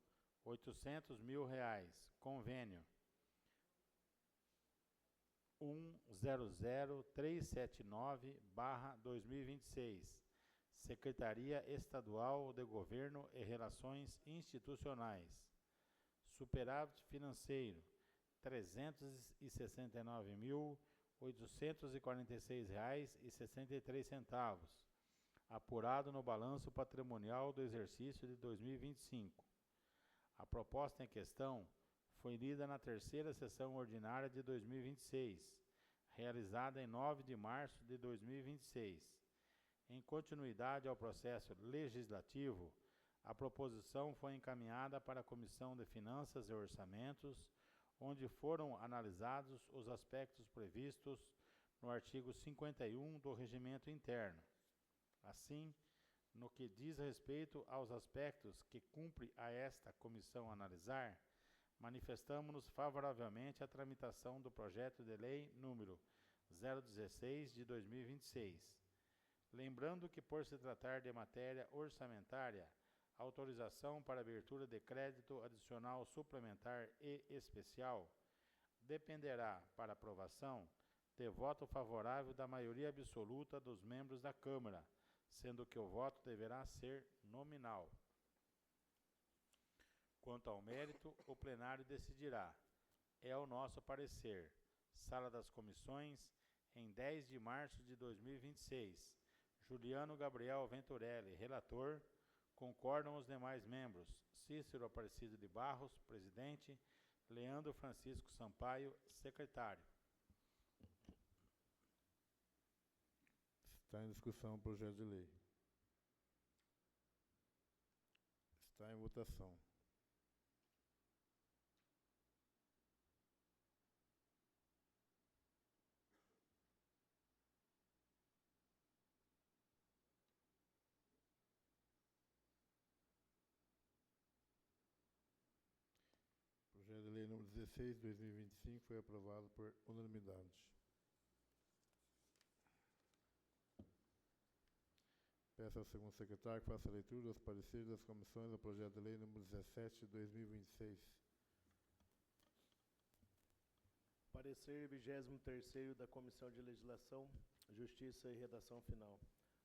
R$ 800 mil, convênio 100379/2026, Secretaria Estadual de Governo e Relações Institucionais, superávit financeiro, R$ 369.846,63, apurado no balanço patrimonial do exercício de 2025. A proposta em questão foi lida na terceira sessão ordinária de 2026, realizada em 9 de março de 2026. Em continuidade ao processo legislativo, a proposição foi encaminhada para a Comissão de Finanças e Orçamentos, onde foram analisados os aspectos previstos no artigo 51 do Regimento Interno. Assim, no que diz respeito aos aspectos que cumpre a esta comissão analisar, manifestamo-nos favoravelmente à tramitação do projeto de lei número 016 de 2026. Lembrando que, por se tratar de matéria orçamentária, autorização para abertura de crédito adicional suplementar e especial dependerá, para aprovação, de voto favorável da maioria absoluta dos membros da Câmara, sendo que o voto deverá ser nominal. Quanto ao mérito, o plenário decidirá. É o nosso parecer. Sala das Comissões, em 10 de março de 2026. Juliano Gabriel Venturelli, relator. Concordam os demais membros: Cícero Aparecido de Barros, presidente. Leandro Francisco Sampaio, secretário. Está em discussão o projeto de lei. Está em votação. Projeto de lei número 16, 2025, foi aprovado por unanimidade. Peço ao segundo secretário que faça a leitura dos pareceres das comissões do projeto de lei número 17, 2026. Parecer 23º da Comissão de Legislação, Justiça e Redação Final.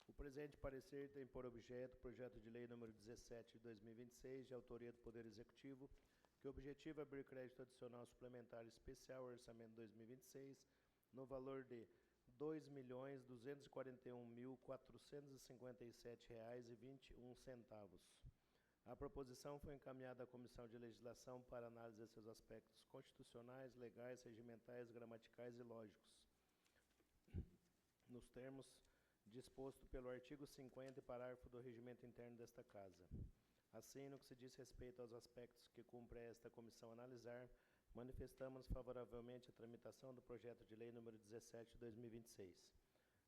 O presente parecer tem por objeto o projeto de lei número 17 de 2026, de autoria do Poder Executivo, que objetiva abrir crédito adicional suplementar especial ao orçamento 2026, no valor de R$ 2.241.457,21. A proposição foi encaminhada à Comissão de Legislação para análise de seus aspectos constitucionais, legais, regimentais, gramaticais e lógicos, nos termos disposto pelo artigo 50, parágrafo do Regimento Interno desta Casa. Assim, no que se diz respeito aos aspectos que cumpre esta comissão analisar, manifestamos favoravelmente a tramitação do projeto de lei número 17 de 2026.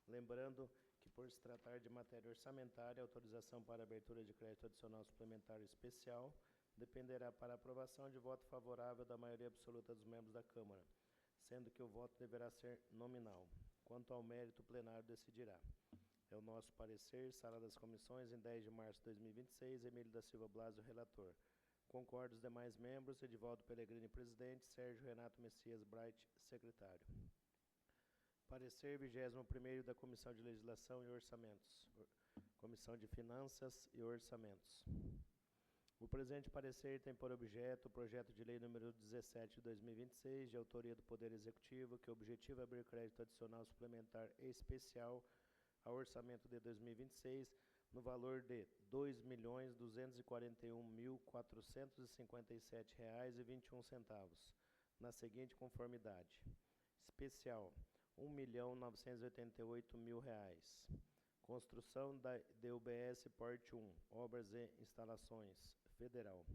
Lembrando que, por se tratar de matéria orçamentária, a autorização para abertura de crédito adicional suplementar especial dependerá para aprovação de voto favorável da maioria absoluta dos membros da Câmara, sendo que o voto deverá ser nominal. Quanto ao mérito, o plenário decidirá. É o nosso parecer, Sala das Comissões, em 10 de março de 2026, Emílio da Silva Blasio, relator. Concordo os demais membros, Edivaldo Pellegrini, presidente, Sérgio Renato Messias Bright, secretário. Parecer 21º da Comissão de Legislação e Orçamentos. Comissão de Finanças e Orçamentos. O presente parecer tem por objeto o projeto de lei número 17 de 2026, de autoria do Poder Executivo, que objetiva abrir crédito adicional suplementar especial ao orçamento de 2026, no valor de R$ 2.241.457,21, na seguinte conformidade. Especial, R$ 1.988.000. Construção de UBS Porte 1, Obras e Instalações, Federal.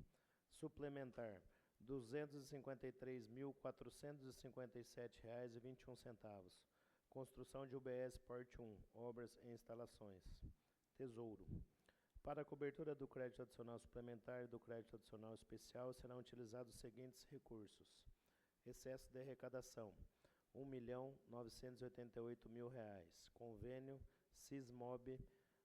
Suplementar, R$ 253.457,21. Construção de UBS Porte 1, Obras e Instalações. Tesouro. Para a cobertura do crédito adicional suplementar e do crédito adicional especial, serão utilizados os seguintes recursos. Excesso de arrecadação, R$ 1.988.000. Convênio Sismob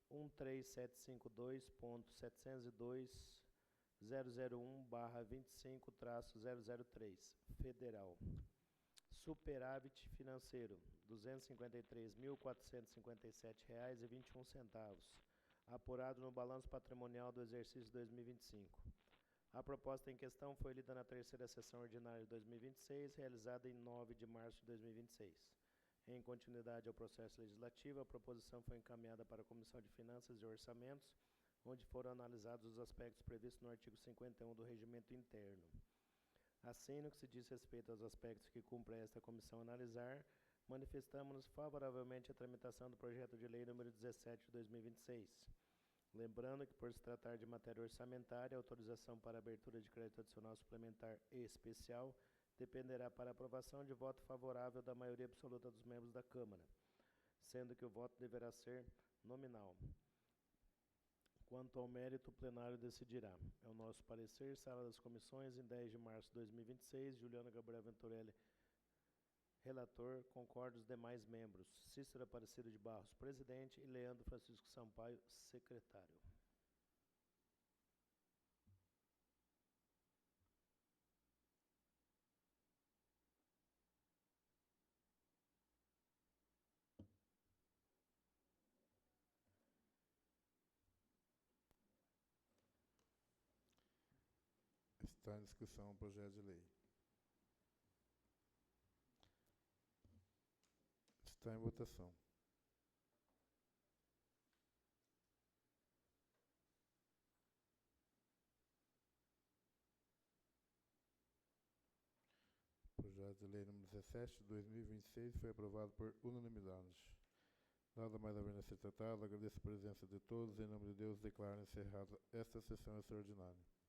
13752.702.001/25-003, Federal. Superávit financeiro, R$ 253.457,21, apurado no balanço patrimonial do exercício 2025. A proposta em questão foi lida na terceira sessão ordinária de 2026, realizada em 9 de março de 2026. Em continuidade ao processo legislativo, a proposição foi encaminhada para a Comissão de Finanças e Orçamentos, onde foram analisados os aspectos previstos no artigo 51 do Regimento Interno. Assim, no que se diz respeito aos aspectos que cumpre esta comissão analisar, manifestamos-nos favoravelmente à tramitação do projeto de lei número 17 de 2026. Lembrando que, por se tratar de matéria orçamentária, a autorização para abertura de crédito adicional suplementar e especial dependerá para aprovação de voto favorável da maioria absoluta dos membros da Câmara, sendo que o voto deverá ser nominal. Quanto ao mérito, o plenário decidirá. É o nosso parecer, Sala das Comissões, em 10 de março de 2026, Juliana Gabriel Venturelli, relator, concordo os demais membros, Cícero Aparecido de Barros, presidente, e Leandro Francisco Sampaio, secretário. Está em discussão o projeto de lei. Está em votação. Projeto de lei número 17 de 2026 foi aprovado por unanimidade. Nada mais havendo a ser tratado, agradeço a presença de todos. Em nome de Deus, declaro encerrada esta sessão extraordinária.